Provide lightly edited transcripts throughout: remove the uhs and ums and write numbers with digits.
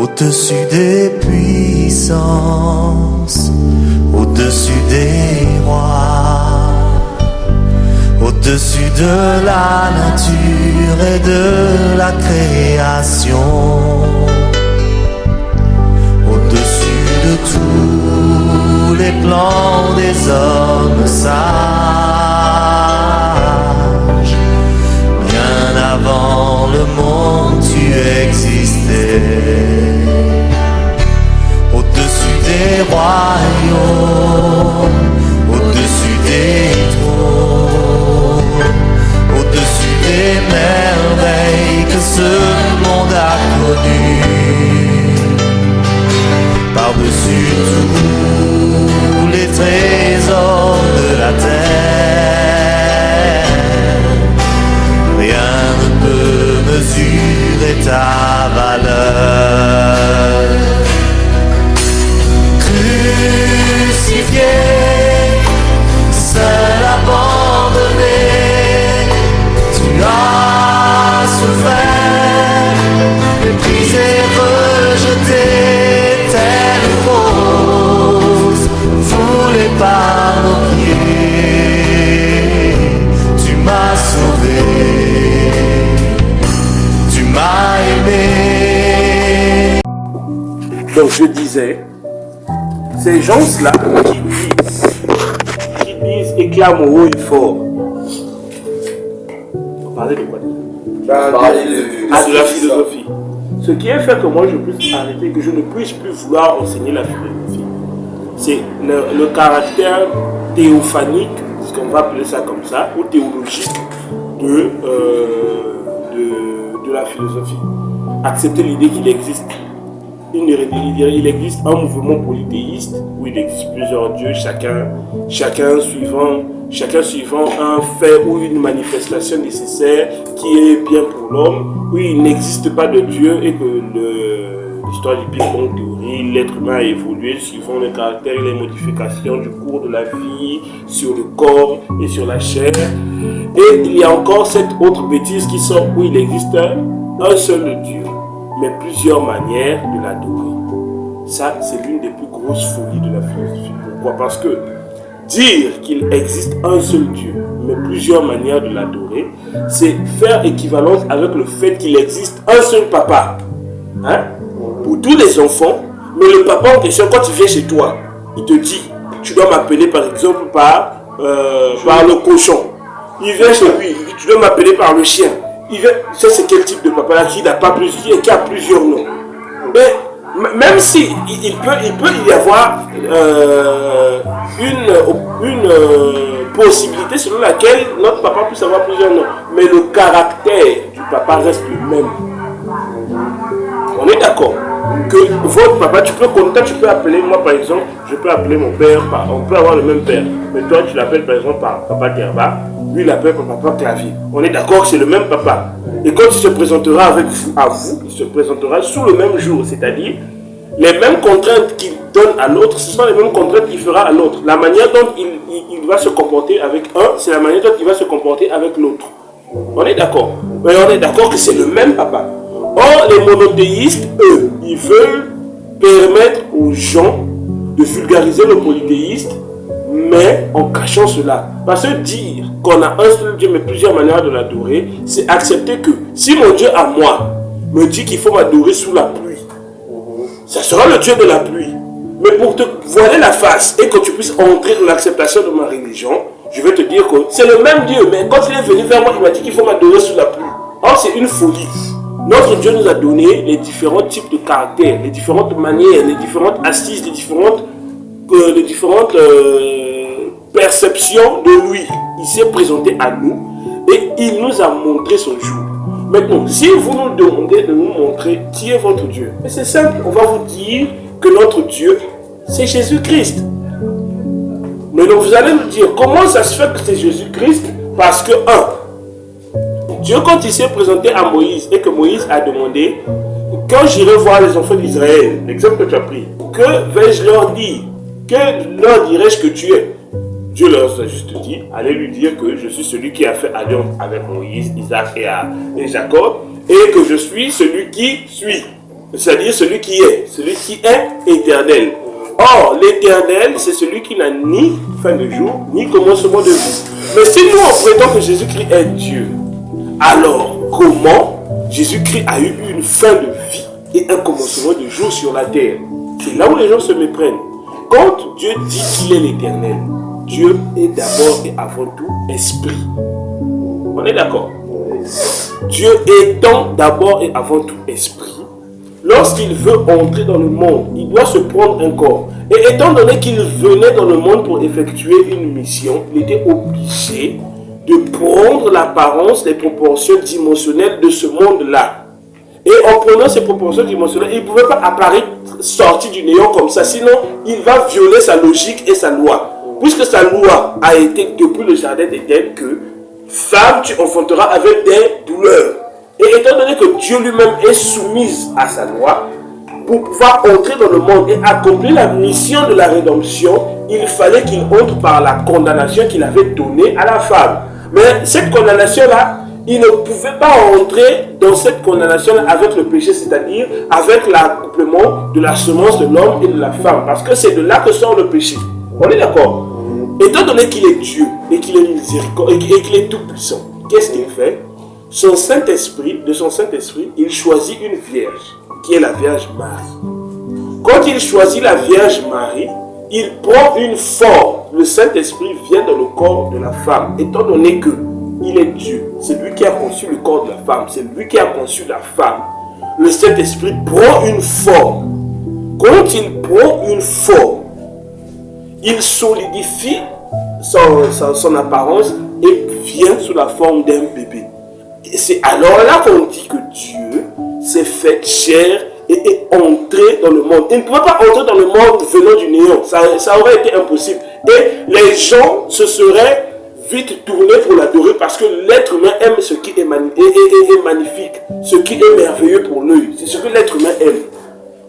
au-dessus des puissances, au-dessus des rois, au-dessus de la nature et de la création, au-dessus de tous les plans des hommes sages. Bien avant le monde tu existais, au-dessus des royaumes, au-dessus des trônes, au-dessus des merveilles que ce monde a connues, par-dessus tous les trésors de la terre, rien ne peut mesurer ta valeur. Crucifié, seul abandonné, tu as souffert, méprisé, rejeté, telle rose foulée par nos pieds. Tu m'as sauvé, tu m'as aimé. Donc je disais, ces gens-là qui disent et clament haut et fort. On parlait de quoi? De la philosophie. Ce qui a fait que moi je puisse arrêter, que je ne puisse plus vouloir enseigner la philosophie, c'est le caractère théophanique, ce qu'on va appeler ça comme ça, ou théologique de la philosophie. Accepter l'idée qu'il existe. Il existe un mouvement polythéiste où il existe plusieurs dieux, chacun suivant un fait ou une manifestation nécessaire qui est bien pour l'homme, où il n'existe pas de Dieu et que l'histoire du Big Bang théorie, l'être humain a évolué suivant le caractère et les modifications du cours de la vie sur le corps et sur la chair. Et il y a encore cette autre bêtise qui sort où il existe un seul Dieu, mais plusieurs manières de l'adorer. Ça, c'est l'une des plus grosses folies de la philosophie. Pourquoi? Parce que dire qu'il existe un seul Dieu, mais plusieurs manières de l'adorer, c'est faire équivalence avec le fait qu'il existe un seul papa. Hein? Pour tous les enfants, mais le papa en question, quand il vient chez toi, il te dit, tu dois m'appeler par exemple par le cochon. Il vient chez lui, il dit, tu dois m'appeler par le chien. C'est quel type de papa là qui n'a pas plusieurs, qui a plusieurs noms. Mais même si il peut y avoir une possibilité selon laquelle notre papa puisse avoir plusieurs noms, mais le caractère du papa reste le même. On est d'accord que votre papa, tu peux appeler, moi par exemple, je peux appeler mon père, on peut avoir le même père, mais toi tu l'appelles par exemple par papa Kerba, lui il l'appelle par papa Clavier. On est d'accord que c'est le même papa. Et quand il se présentera à vous, il se présentera sous le même jour, c'est-à-dire les mêmes contraintes qu'il donne à l'autre, ce sont les mêmes contraintes qu'il fera à l'autre. La manière dont il va se comporter avec un, c'est la manière dont il va se comporter avec l'autre. On est d'accord. Mais on est d'accord que c'est le même papa. Or, les monothéistes, eux, ils veulent permettre aux gens de vulgariser le polythéiste, mais en cachant cela. Parce que dire qu'on a un seul Dieu, mais plusieurs manières de l'adorer, c'est accepter que si mon Dieu à moi me dit qu'il faut m'adorer sous la pluie, ça sera le Dieu de la pluie. Mais pour te voiler la face et que tu puisses entrer dans l'acceptation de ma religion, je vais te dire que c'est le même Dieu, mais quand il est venu vers moi, il m'a dit qu'il faut m'adorer sous la pluie. Or, c'est une folie. Notre Dieu nous a donné les différents types de caractères, les différentes manières, les différentes assises, les différentes perceptions de lui. Il s'est présenté à nous et il nous a montré son jour. Maintenant, si vous nous demandez de nous montrer qui est votre Dieu, c'est simple, on va vous dire que notre Dieu, c'est Jésus-Christ. Maintenant, vous allez nous dire comment ça se fait que c'est Jésus-Christ? Parce que, Dieu, quand il s'est présenté à Moïse et que Moïse a demandé, quand j'irai voir les enfants d'Israël, l'exemple que tu as pris, que vais-je leur dire? Que leur dirai-je que tu es? Dieu leur a juste dit, allez lui dire que je suis celui qui a fait alliance avec Moïse, Isaac et Jacob, et que je suis celui qui suis. C'est-à-dire celui qui est éternel. Or, l'éternel, c'est celui qui n'a ni fin de jour, ni commencement de vie. Mais si nous, on prétend que Jésus-Christ est Dieu, alors comment Jésus-Christ a eu une fin de vie et un commencement de jour sur la terre? C'est là où les gens se méprennent. Quand Dieu dit qu'il est l'éternel, Dieu est d'abord et avant tout esprit. On est d'accord? Dieu étant d'abord et avant tout esprit, lorsqu'il veut entrer dans le monde, il doit se prendre un corps. Et étant donné qu'il venait dans le monde pour effectuer une mission, il était obligé de prendre l'apparence, les proportions dimensionnelles de ce monde-là. Et en prenant ces proportions dimensionnelles, il ne pouvait pas apparaître sorti du néant comme ça, sinon il va violer sa logique et sa loi. Puisque sa loi a été depuis le jardin d'Éden que femme, tu enfanteras avec des douleurs. Et étant donné que Dieu lui-même est soumis à sa loi, pour pouvoir entrer dans le monde et accomplir la mission de la rédemption, il fallait qu'il entre par la condamnation qu'il avait donnée à la femme. Mais cette condamnation-là, il ne pouvait pas entrer dans cette condamnation avec le péché, c'est-à-dire avec l'accouplement de la semence de l'homme et de la femme, parce que c'est de là que sort le péché. On est d'accord? Étant donné qu'il est Dieu et qu'il est miséricordieux et qu'il est tout-puissant, qu'est-ce qu'il fait? De son Saint-Esprit, il choisit une vierge, qui est la Vierge Marie. Quand il choisit la Vierge Marie, il prend une forme. Le Saint-Esprit vient dans le corps de la femme, étant donné que il est Dieu. C'est lui qui a conçu le corps de la femme. C'est lui qui a conçu la femme. Le Saint-Esprit prend une forme. Quand il prend une forme, il solidifie son apparence et vient sous la forme d'un bébé. Et c'est alors là qu'on dit que Dieu s'est fait chair et est entré dans le monde. Il ne pouvait pas entrer dans le monde venant du néant. Ça aurait été impossible. Et les gens se seraient vite tournés pour l'adorer parce que l'être humain aime ce qui est magnifique, ce qui est merveilleux pour lui. C'est ce que l'être humain aime.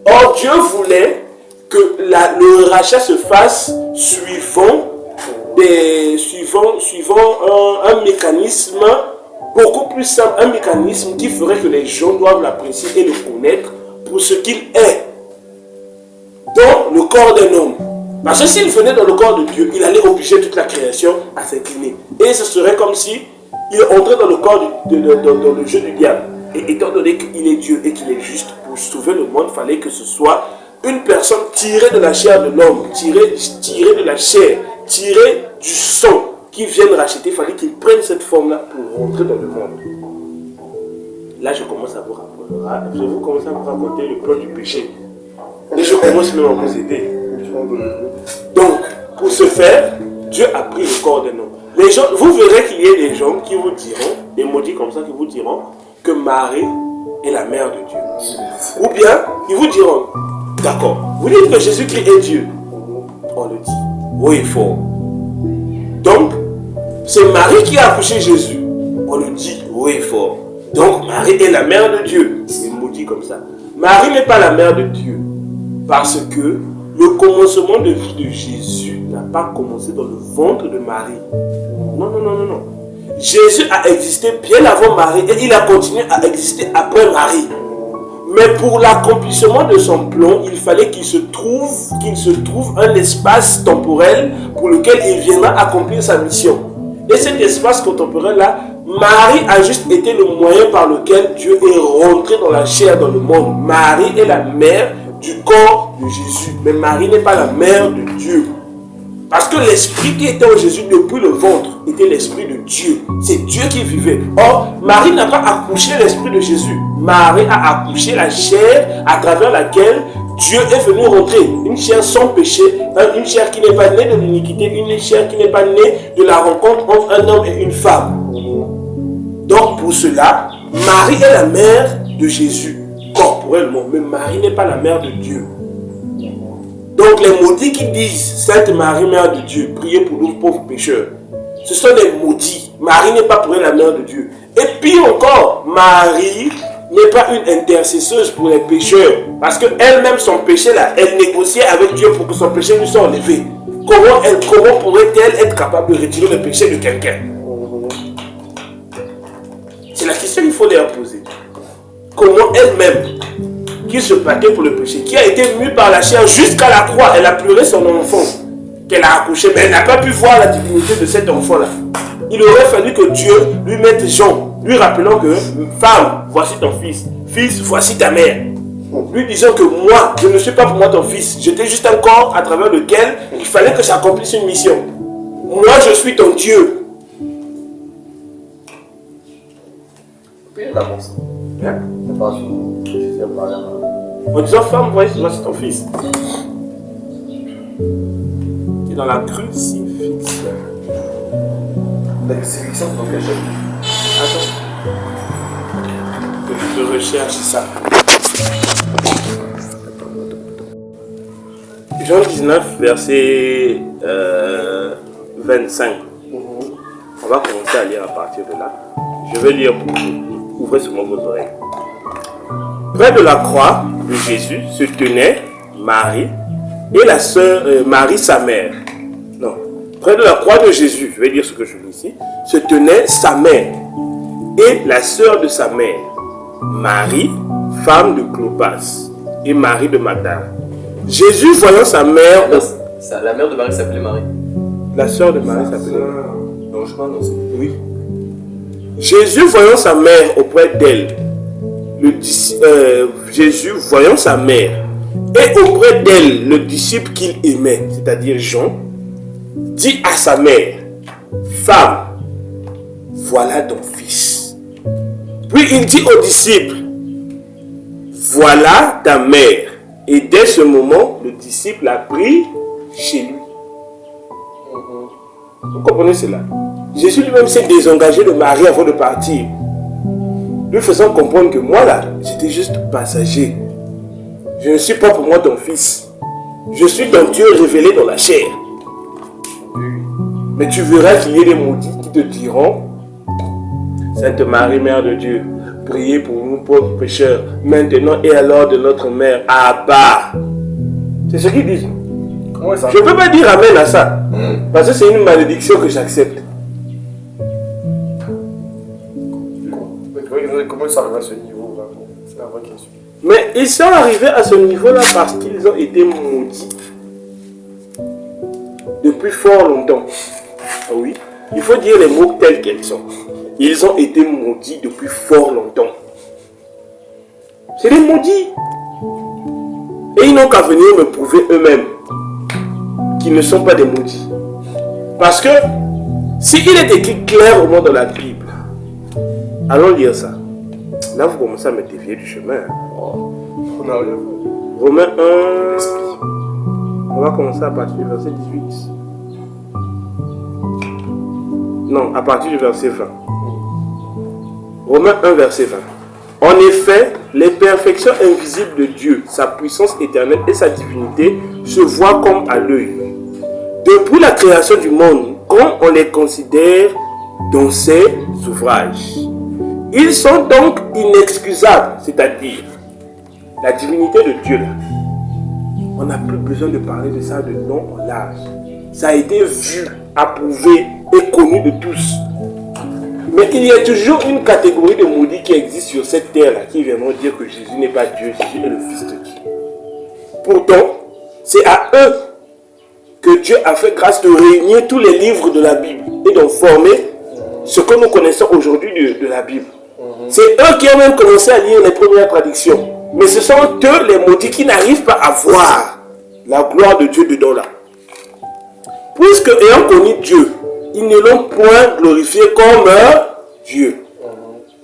Or, Dieu voulait que le rachat se fasse suivant un mécanisme beaucoup plus simple, un mécanisme qui ferait que les gens doivent l'apprécier et le connaître pour ce qu'il est dans le corps d'un homme. Parce que s'il venait dans le corps de Dieu, il allait obliger toute la création à s'incliner. Et ce serait comme si il entrait dans le corps dans le jeu du diable. Et étant donné qu'il est Dieu et qu'il est juste, pour sauver le monde, il fallait que ce soit une personne tirée de la chair de l'homme, tirée de la chair, tirée du sang, qui vienne racheter. Il fallait qu'il prenne cette forme-là pour rentrer dans le monde. Là, je commence à vous raconter le plan du péché. Et je commence même à vous aider. Donc, pour ce faire, Dieu a pris le corps d'un homme. Les gens, vous verrez qu'il y a des gens qui vous diront, des maudits comme ça, qui vous diront que Marie est la mère de Dieu. Ou bien, ils vous diront, d'accord, vous dites que Jésus-Christ est Dieu. On le dit, haut et fort. Donc, c'est Marie qui a accouché Jésus. On le dit haut et fort. Donc, Marie est la mère de Dieu. C'est maudit comme ça. Marie n'est pas la mère de Dieu. Parce que le commencement de vie de Jésus n'a pas commencé dans le ventre de Marie. Non. Jésus a existé bien avant Marie et il a continué à exister après Marie. Mais pour l'accomplissement de son plan, il fallait qu'il se trouve un espace temporel pour lequel il viendra accomplir sa mission. Et cet espace temporel-là, Marie a juste été le moyen par lequel Dieu est rentré dans la chair, dans le monde. Marie est la mère du corps de Jésus. Mais Marie n'est pas la mère de Dieu. Parce que l'esprit qui était en Jésus depuis le ventre était l'esprit de Dieu. C'est Dieu qui vivait. Or, Marie n'a pas accouché l'esprit de Jésus. Marie a accouché la chair à travers laquelle Dieu est venu rentrer. Une chair sans péché, une chair qui n'est pas née de l'iniquité, une chair qui n'est pas née de la rencontre entre un homme et une femme. Donc pour cela, Marie est la mère de Jésus, corporellement. Mais Marie n'est pas la mère de Dieu. Donc les maudits qui disent Sainte Marie, mère de Dieu, priez pour nous pauvres pécheurs, ce sont des maudits. Marie n'est pas pour elle la mère de Dieu. Et pire encore, Marie n'est pas une intercesseuse pour les pécheurs. Parce qu'elle-même, son péché là, elle négociait avec Dieu pour que son péché lui soit enlevé. Comment pourrait-elle être capable de retirer le péché de quelqu'un? C'est la question qu'il faut leur poser. Comment elle-même, qui se battait pour le péché, qui a été mue par la chair jusqu'à la croix. Elle a pleuré son enfant qu'elle a accouché, mais elle n'a pas pu voir la divinité de cet enfant-là. Il aurait fallu que Dieu lui mette Jean, lui rappelant que femme, voici ton fils, fils, voici ta mère. Lui disant que moi, je ne suis pas pour moi ton fils, j'étais juste un corps à travers lequel il fallait que j'accomplisse une mission. Moi, je suis ton Dieu. En disant femme, voici ton fils. C'est dans la crucifixion. La crucifixion dans quel chapitre? Attends. Je recherche ça. Jean 19, verset 25. On va commencer à lire à partir de là. Je vais lire pour vous. Ouvrez seulement vos oreilles. Près de la croix de Jésus se tenaient Marie et la sœur Marie, sa mère. Non. Près de la croix de Jésus, je vais dire ce que je lis ici, se tenait sa mère et la sœur de sa mère, Marie, femme de Clopas, et Marie de Magdala. Jésus, voyant sa mère... La mère de Marie s'appelait Marie. La sœur de Marie s'appelait Marie. Non, je crois, non, c'est... Oui. Jésus, voyant sa mère auprès d'elle, Jésus, voyant sa mère, et auprès d'elle, le disciple qu'il aimait, c'est-à-dire Jean, dit à sa mère, femme, voilà ton fils. Puis il dit au disciple, voilà ta mère. Et dès ce moment, le disciple l'a pris chez lui. Vous comprenez cela? Jésus lui-même s'est désengagé de Marie avant de partir, lui faisant comprendre que moi là, j'étais juste passager. Je ne suis pas pour moi ton fils. Je suis ton Dieu révélé dans la chair. Mais tu verras qu'il y a des maudits qui te diront, Sainte Marie, Mère de Dieu, priez pour nous pauvres pécheurs, maintenant et à l'heure de notre mère. Abba. C'est ce qu'ils disent. Je ne peux pas dire amen à ça. Parce que c'est une malédiction que j'accepte. Comment ils sont arrivés à ce niveau là? C'est la vraie question. Mais ils sont arrivés à ce niveau-là parce qu'ils ont été maudits depuis fort longtemps. Ah oui, il faut dire les mots tels qu'ils sont. Ils ont été maudits depuis fort longtemps. C'est des maudits. Et ils n'ont qu'à venir me prouver eux-mêmes qu'ils ne sont pas des maudits. Parce que s'il est écrit clairement dans la Bible, allons lire ça. Là, vous commencez à me dévier du chemin. On a rien. Romains 1, on va commencer à partir du verset 18. Non, à partir du verset 20. Romains 1, verset 20. En effet, les perfections invisibles de Dieu, sa puissance éternelle et sa divinité se voient comme à l'œil. Depuis la création du monde, quand on les considère dans ses ouvrages. Ils sont donc inexcusables, c'est-à-dire la divinité de Dieu. Là. On n'a plus besoin de parler de ça de long en large. Ça a été vu, approuvé et connu de tous. Mais il y a toujours une catégorie de maudits qui existe sur cette terre-là qui viendront dire que Jésus n'est pas Dieu, Jésus est le Fils de Dieu. Pourtant, c'est à eux que Dieu a fait grâce de réunir tous les livres de la Bible et d'en former ce que nous connaissons aujourd'hui de la Bible. C'est eux qui ont même commencé à lire les premières traductions. Mais ce sont eux les maudits qui n'arrivent pas à voir la gloire de Dieu dedans là. Puisque ayant connu Dieu, ils ne l'ont point glorifié comme Dieu.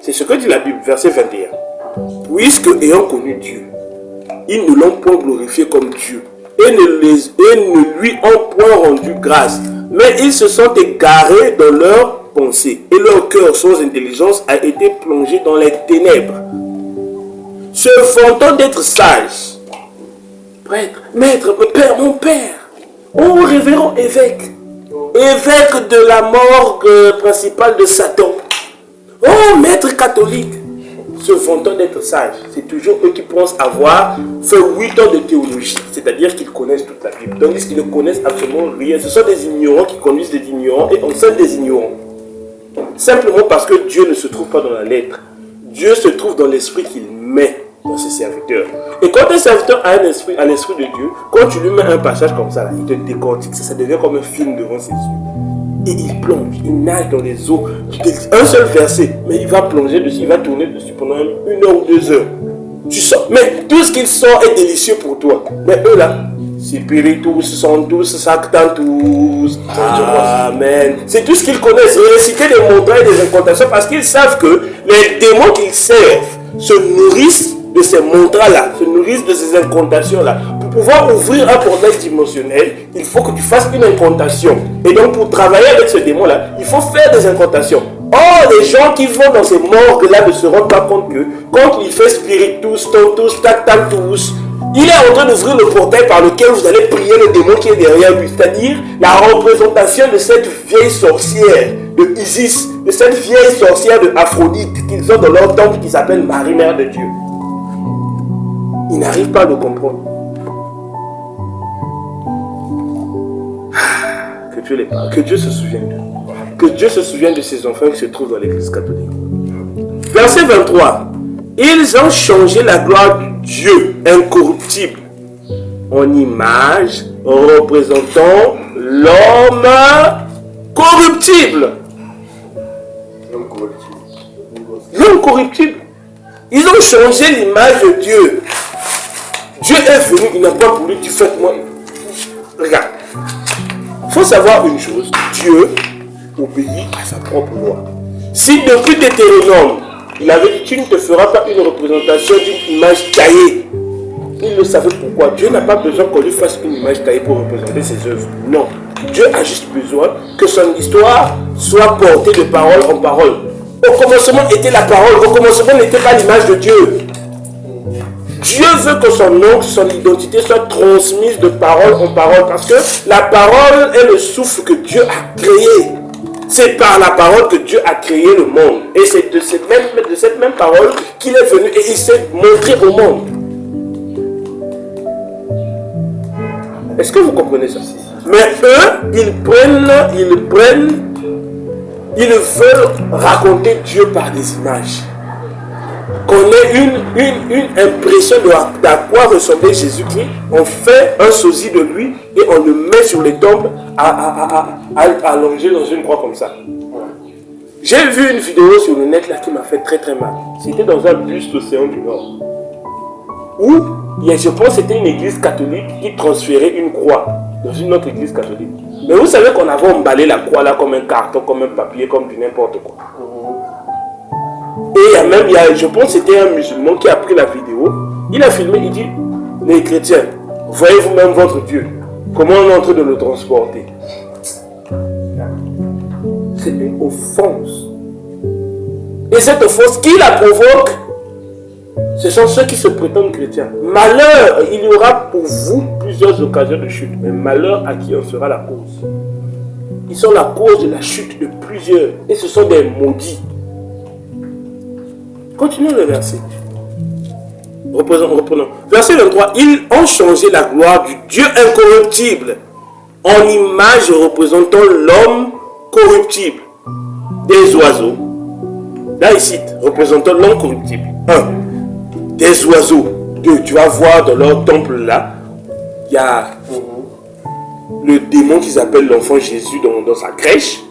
C'est ce que dit la Bible, verset 21. Puisque ayant connu Dieu, ils ne l'ont point glorifié comme Dieu et ne lui ont point rendu grâce. Mais ils se sont égarés dans leurs pensées et leur cœur sans intelligence a été plongé dans les ténèbres. Se vantant d'être sages, prêtre, maître, mon père, oh révérend évêque, évêque de la morgue principale de Satan, oh maître catholique, se vantant d'être sage, c'est toujours eux qui pensent avoir fait 8 ans de théologie, c'est-à-dire qu'ils connaissent toute la Bible, tandis qu'ils ne connaissent absolument rien. Ce sont des ignorants qui conduisent des ignorants et enseignent des ignorants. Simplement parce que Dieu ne se trouve pas dans la lettre, Dieu se trouve dans l'esprit qu'il met dans ses serviteurs. Et quand un serviteur a l'esprit de Dieu, quand tu lui mets un passage comme ça, là, il te décortique, ça devient comme un film devant ses yeux. Et il plonge, il nage dans les eaux. Un seul verset, mais il va plonger dessus, il va tourner dessus pendant 1 heure ou 2 heures. Tu sors, mais tout ce qu'il sort est délicieux pour toi. Mais eux là, Spiritus, Sanctus, Sanctantus, Amen. C'est tout ce qu'ils connaissent. Ils réciter des mantras et des incantations parce qu'ils savent que les démons qu'ils servent se nourrissent de ces mantras-là, se nourrissent de ces incantations-là. Pour pouvoir ouvrir un portail dimensionnel, il faut que tu fasses une incantation. Et donc, pour travailler avec ce démon-là, il faut faire des incantations. Or, les gens qui vont dans ces morgues-là ne se rendent pas compte que quand il fait Spiritus, Tontus, Tactantus, il est en train d'ouvrir le portail par lequel vous allez prier le démon qui est derrière lui. C'est-à-dire la représentation de cette vieille sorcière de Isis, de cette vieille sorcière de Aphrodite qu'ils ont dans leur temple qui s'appelle Marie, Mère de Dieu. Ils n'arrivent pas à le comprendre. Que Dieu les parle, que Dieu se souvienne d'eux. Que Dieu se souvienne de ses enfants qui se trouvent dans l'église catholique. Verset 23. Ils ont changé la gloire du Dieu incorruptible en image représentant l'homme corruptible. L'homme corruptible. Ils ont changé l'image de Dieu. Dieu est venu, il n'a pas voulu, tu fais moi. Regarde. Il faut savoir une chose. Dieu obéit à sa propre loi. Si depuis Deutéronome, il avait dit, tu ne te feras pas une représentation d'une image taillée. Il le savait pourquoi. Dieu n'a pas besoin qu'on lui fasse une image taillée pour représenter ses œuvres. Non. Dieu a juste besoin que son histoire soit portée de parole en parole. Au commencement était la parole. Au commencement n'était pas l'image de Dieu. Dieu veut que son nom, son identité soit transmise de parole en parole. Parce que la parole est le souffle que Dieu a créé. C'est par la parole que Dieu a créé le monde. Et c'est de cette même parole qu'il est venu et il s'est montré au monde. Est-ce que vous comprenez ça? Mais eux, ils veulent raconter Dieu par des images. Qu'on ait une impression d'à quoi ressemblait Jésus-Christ, on fait un sosie de lui et on le met sur les tombes allongé dans une croix comme ça. J'ai vu une vidéo sur le net là qui m'a fait très très mal. C'était dans un bus d'Océan du Nord. Où, je pense que c'était une église catholique qui transférait une croix dans une autre église catholique. Mais vous savez qu'on avait emballé la croix là comme un carton, comme un papier, comme du n'importe quoi. Et je pense que c'était un musulman qui a pris la vidéo. Il a filmé, il dit, les chrétiens, voyez vous-même votre Dieu. Comment on est en train de le transporter? C'est une offense. Et cette offense, qui la provoque? Ce sont ceux qui se prétendent chrétiens. Malheur, il y aura pour vous plusieurs occasions de chute. Mais malheur à qui en sera la cause? Ils sont la cause de la chute de plusieurs. Et ce sont des maudits. Continuons le verset. Reprenons. Verset 23. Ils ont changé la gloire du Dieu incorruptible en image représentant l'homme corruptible. Des oiseaux. Là, il cite, représentant l'homme corruptible. 1. Des oiseaux. 2. Tu vas voir dans leur temple là, il y a le démon qu'ils appellent l'enfant Jésus dans sa crèche.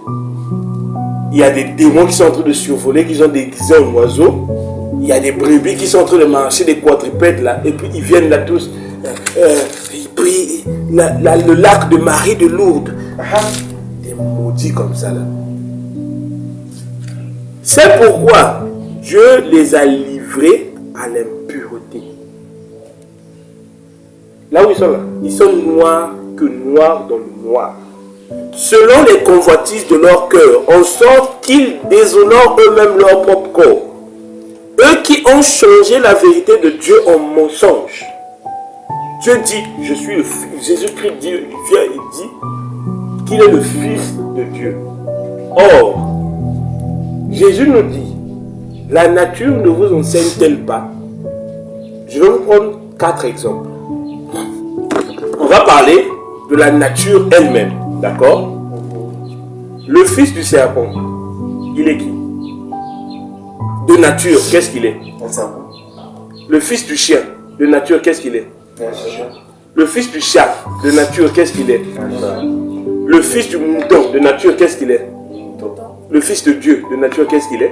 Il y a des démons qui sont en train de survoler, qui sont déguisés en oiseaux. Il y a des brebis qui sont en train de marcher, des quadrupèdes là. Et puis ils viennent là tous. Ils prient le lac de Marie de Lourdes. Des maudits comme ça là. C'est pourquoi Dieu les a livrés à l'impureté. Là où ils sont là, ils sont noirs que noirs dans le noir. Selon les convoitises de leur cœur, en sorte qu'ils déshonorent eux-mêmes leur propre corps. Eux qui ont changé la vérité de Dieu en mensonge. Dieu dit, je suis le Fils. Jésus-Christ dit, il vient et dit qu'il est le Fils de Dieu. Or, Jésus nous dit, la nature ne vous enseigne-t-elle pas? Je vais vous prendre 4 exemples. On va parler de la nature elle-même, d'accord? Le fils du serpent, il est qui? De nature, qu'est-ce qu'il est? Un serpent. Le fils du chien, de nature, qu'est-ce qu'il est? Un chien. Le fils du chat, de nature, qu'est-ce qu'il est? Un chat. Le fils du mouton, de nature, qu'est-ce qu'il est? Mouton. Le fils de Dieu, de nature, qu'est-ce qu'il est?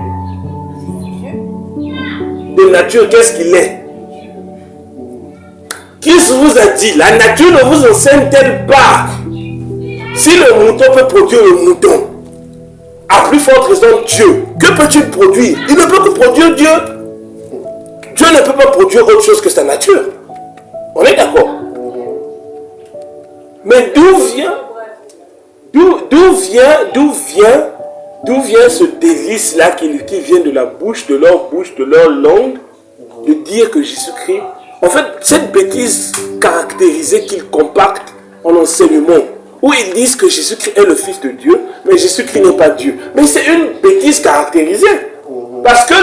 De nature, qu'est-ce qu'il est? Qui vous a dit? La nature ne vous enseigne-t-elle pas? Si le mouton peut produire le mouton, à plus forte raison Dieu, que peut-il produire? Il ne peut que produire Dieu. Dieu ne peut pas produire autre chose que sa nature. On est d'accord? Mais d'où vient ce délice-là qui vient de la bouche, de leur langue, de dire que Jésus-Christ, en fait, cette bêtise caractérisée qu'ils compactent en enseignement, où ils disent que Jésus-Christ est le Fils de Dieu, mais Jésus-Christ n'est pas Dieu. Mais c'est une bêtise caractérisée. Parce que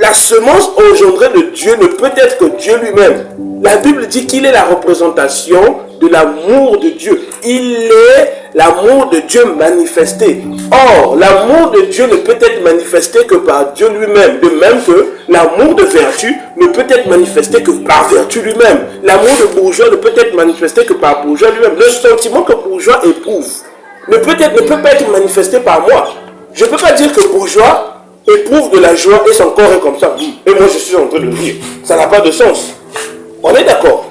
la semence engendrée de Dieu ne peut être que Dieu lui-même. La Bible dit qu'il est la représentation de l'amour de Dieu. Il est l'amour de Dieu manifesté. Or, l'amour de Dieu ne peut être manifesté que par Dieu lui-même. De même que l'amour de vertu ne peut être manifesté que par vertu lui-même. L'amour de bourgeois ne peut être manifesté que par bourgeois lui-même. Le sentiment que bourgeois éprouve ne peut pas être manifesté par moi. Je ne peux pas dire que bourgeois éprouve de la joie et son corps est comme ça. Et moi je suis en train de rire. Ça n'a pas de sens. On est d'accord?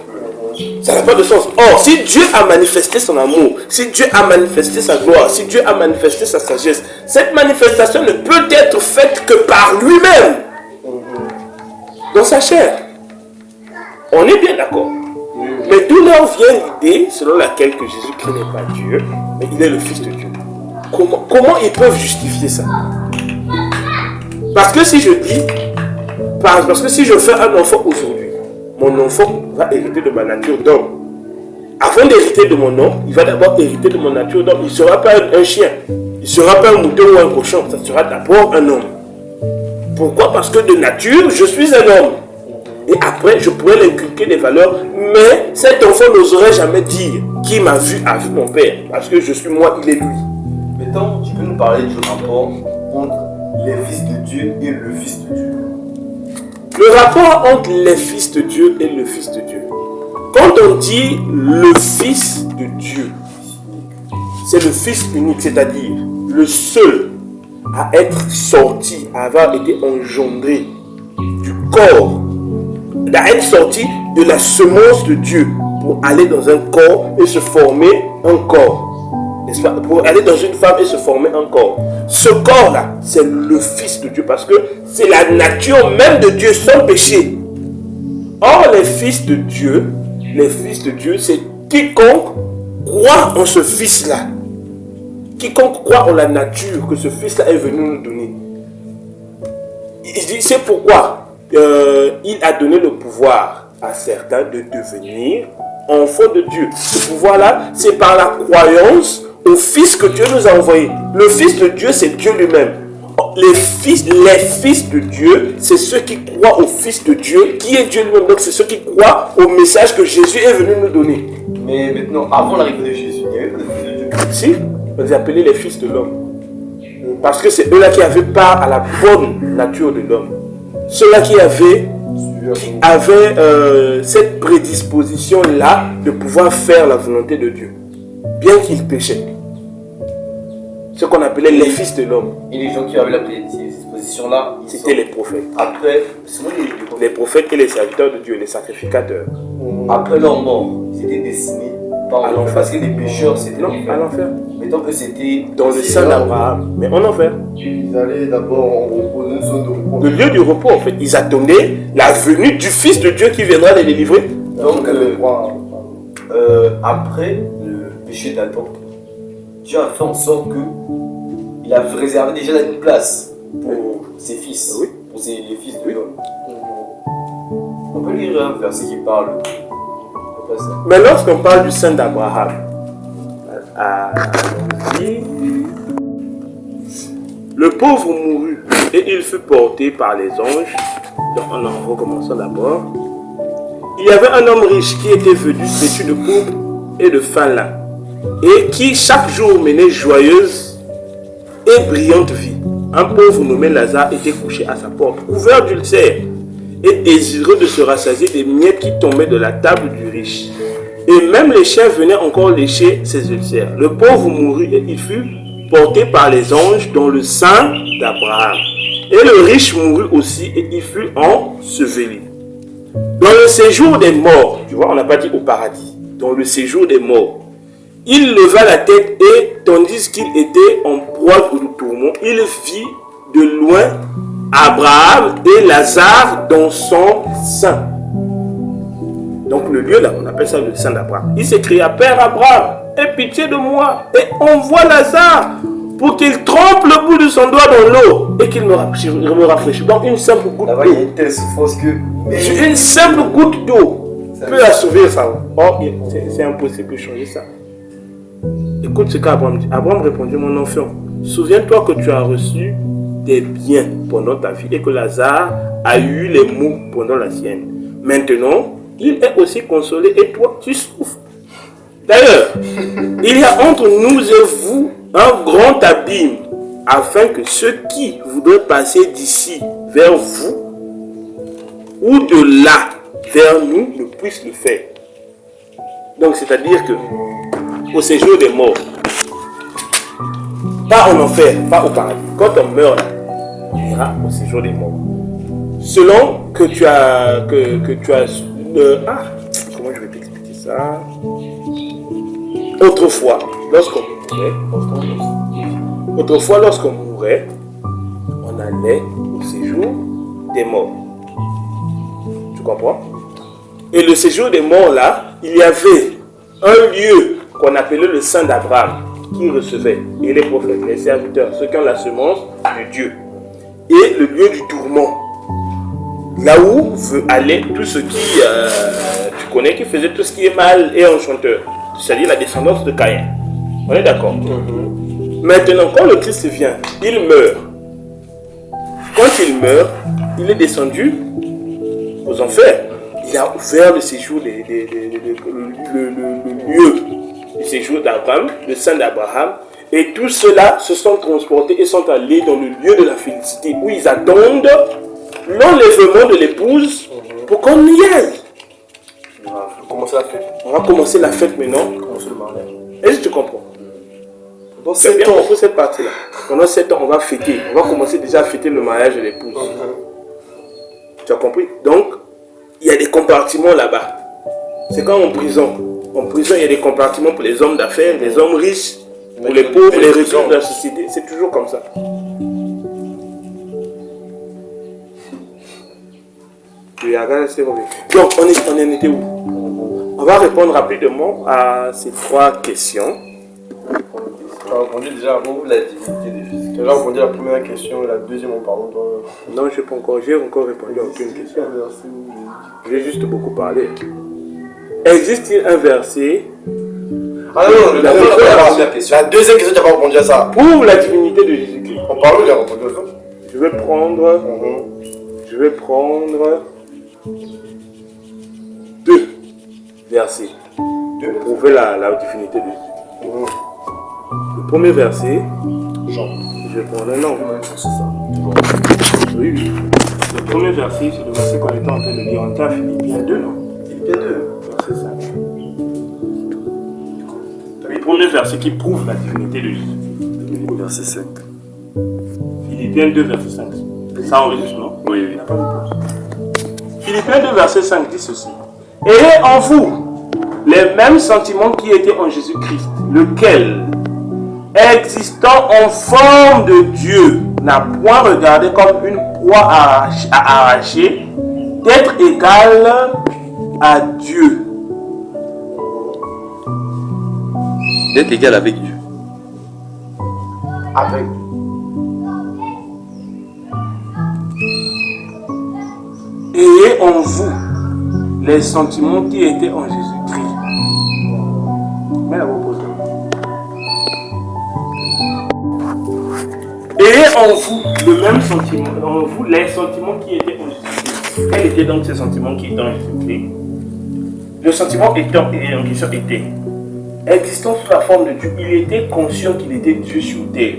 Ça n'a pas de sens. Or, si Dieu a manifesté son amour, si Dieu a manifesté sa gloire, si Dieu a manifesté sa sagesse, cette manifestation ne peut être faite que par lui-même. Dans sa chair. On est bien d'accord. Mais d'où leur vient l'idée selon laquelle que Jésus-Christ n'est pas Dieu, mais il est le Fils de Dieu? Comment ils peuvent justifier ça? Parce que si je dis, parce que si je fais un enfant aujourd'hui, mon enfant va hériter de ma nature d'homme. Avant d'hériter de mon nom, il va d'abord hériter de mon nature d'homme. Il ne sera pas un chien, il ne sera pas un mouton ou un cochon, ça sera d'abord un homme. Pourquoi? Parce que de nature, je suis un homme. Et après, je pourrais l'inculquer des valeurs, mais cet enfant n'oserait jamais dire qui m'a vu a vu mon père. Parce que je suis moi, il est lui. Mettons, tu peux nous parler du rapport entre les fils de Dieu et le Fils de Dieu. Le rapport entre les fils de Dieu et le Fils de Dieu. Quand on dit le Fils de Dieu, c'est le Fils unique, c'est-à-dire le seul à être sorti, à avoir été engendré du corps, à être sorti de la semence de Dieu pour aller dans un corps et se former un corps. N'est-ce pas? Pour aller dans une femme et se former un corps. Ce corps-là, c'est le Fils de Dieu parce que c'est la nature même de Dieu sans péché. Or, les fils de Dieu, c'est quiconque croit en ce Fils-là. Quiconque croit en la nature que ce Fils-là est venu nous donner. Il dit, c'est pourquoi il a donné le pouvoir à certains de devenir enfants de Dieu. Ce pouvoir-là, c'est par la croyance au Fils que Dieu nous a envoyé. Le Fils de Dieu, c'est Dieu lui-même. Les fils de Dieu, c'est ceux qui croient au Fils de Dieu, qui est Dieu lui-même. Donc, c'est ceux qui croient au message que Jésus est venu nous donner. Mais maintenant, avant l'arrivée de Jésus, il n'y avait pas de Fils de Dieu. Si, on les appelait les fils de l'homme. Parce que c'est eux-là qui avaient part à la bonne nature de l'homme. Ceux-là qui avaient cette prédisposition-là de pouvoir faire la volonté de Dieu. Bien qu'ils péchaient. Ce qu'on appelait les fils de l'homme. Et les gens qui avaient la prédisposition-là, c'était les prophètes. Après, les prophètes et les serviteurs de Dieu, les sacrificateurs. Après leur mort, ils étaient destinés à l'enfer. Parce que les pécheurs, c'était l'enfer. À l'enfer. Mais tant que c'était dans le sein d'Abraham, mais en enfer. Ils allaient d'abord en repos, une zone de repos. Le lieu du repos, en fait. Ils attendaient la venue du Fils de Dieu qui viendra les délivrer. Donc, après le péché d'Adam, Dieu a fait en sorte que il a réservé déjà une place pour ses fils, oui. Pour les fils de l'homme. On peut lire un verset qui parle. Mais lorsqu'on parle du sein d'Abraham, le pauvre mourut et il fut porté par les anges. Donc en recommençant d'abord. Il y avait un homme riche qui était venu vêtu de pourpre et de fin lin, et qui chaque jour menait joyeuse et brillante vie. Un pauvre nommé Lazare était couché à sa porte, couvert d'ulcères, et désireux de se rassasier des miettes qui tombaient de la table du riche. Et même les chiens venaient encore lécher ses ulcères. Le pauvre mourut et il fut porté par les anges dans le sein d'Abraham. Et le riche mourut aussi et il fut enseveli. Dans le séjour des morts, tu vois, on n'a pas dit au paradis, dans le séjour des morts, il leva la tête et, tandis qu'il était en proie de tourment, il vit de loin Abraham et Lazare dans son sein. Donc le lieu là, on appelle ça le sein d'Abraham. Il s'écria, Père Abraham, aie pitié de moi et envoie Lazare pour qu'il trempe le bout de son doigt dans l'eau et qu'il me rafraîchisse. Donc une simple goutte Là-bas, il y a d'eau. une telle souffrance que. Une simple goutte d'eau peut assouvir ça. Or, c'est impossible de changer ça. Écoute ce qu'Abraham dit. Abraham répondit, mon enfant, souviens-toi que tu as reçu des biens pendant ta vie et que Lazare a eu les maux pendant la sienne. Maintenant, il est aussi consolé et toi, tu souffres. D'ailleurs, il y a entre nous et vous un grand abîme, afin que ceux qui voudraient passer d'ici vers vous ou de là vers nous ne puissent le faire. Donc, c'est-à-dire que au séjour des morts, pas en enfer, pas au paradis. Quand on meurt là, on ira au séjour des morts. Selon que tu as comment je vais t'expliquer ça? Autrefois, lorsqu'on mourait, on allait au séjour des morts. Tu comprends? Et le séjour des morts là, il y avait un lieu qu'on appelait le sein d'Abraham qui recevait, et les prophètes, les serviteurs, ceux qui ont la semence de Dieu, et le lieu du tourment, là où veut aller tout ce qui, tu connais, qui faisait tout ce qui est mal et enchanteur, c'est-à-dire la descendance de Caïn. On est d'accord? Maintenant, quand le Christ vient, il meurt. Quand il meurt, il est descendu aux enfers. Il a ouvert le séjour, le lieu du séjour d'Abraham, le sein d'Abraham. Et tous ceux-là se sont transportés et sont allés dans le lieu de la félicité où ils attendent l'enlèvement de l'épouse pour qu'on y aille. On va commencer la fête. On va commencer la fête maintenant. Commencer le mariage. Est-ce que tu comprends? Dans C'est 7 bien ans. compris cette partie-là. Pendant 7 ans, on va fêter. On va commencer déjà à fêter le mariage de l'épouse. Tu as compris? Donc, il y a des compartiments là-bas. C'est comme en prison. En prison, il y a des compartiments pour les hommes d'affaires, les hommes riches, pour les pauvres, les ressources de la société. C'est toujours comme ça. Donc, on en était où? On va répondre rapidement à ces 3 questions. Tu as répondu déjà avant la divinité de Jésus. Tu as déjà répondu à la première question et la deuxième en parlant de... Non, j'ai encore répondu à aucune question. J'ai juste beaucoup parlé. Existe-t-il un verset Ah non, La la deuxième question, tu n'as pas répondu à ça. pour la divinité de Jésus-Christ? En parlant, il a répondu à ça. Je vais prendre 2 versets pour prouver la divinité de Jésus. Le premier verset, Jean. je vais prendre un nom. C'est ça. Oui. Le premier verset, c'est le verset qu'on était en train de lire en temps, Philippiens 2, non? Philippiens 2. C'est ça. Le premier verset qui prouve la divinité de Jésus. Verset 5. Philippiens 2, verset 5. Ça enregistre, non? Oui, Il n'y a pas de pause. Philippiens 2, verset 5 dit ceci. Ayez en vous les mêmes sentiments qui étaient en Jésus-Christ, lequel, existant en forme de Dieu, n'a point regardé comme une proie à arracher, d'être égal à Dieu. D'être égal avec Dieu. Avec. Ayez en vous les sentiments qui étaient en Jésus-Christ. Mais la propose. Ayez en vous le même sentiment, en vous les sentiments qui étaient en Jésus-Christ. Quels étaient donc ces sentiments qui étaient en Jésus-Christ? Le sentiment étant et en question était existant sous la forme de Dieu. Il était conscient qu'il était Dieu sur terre.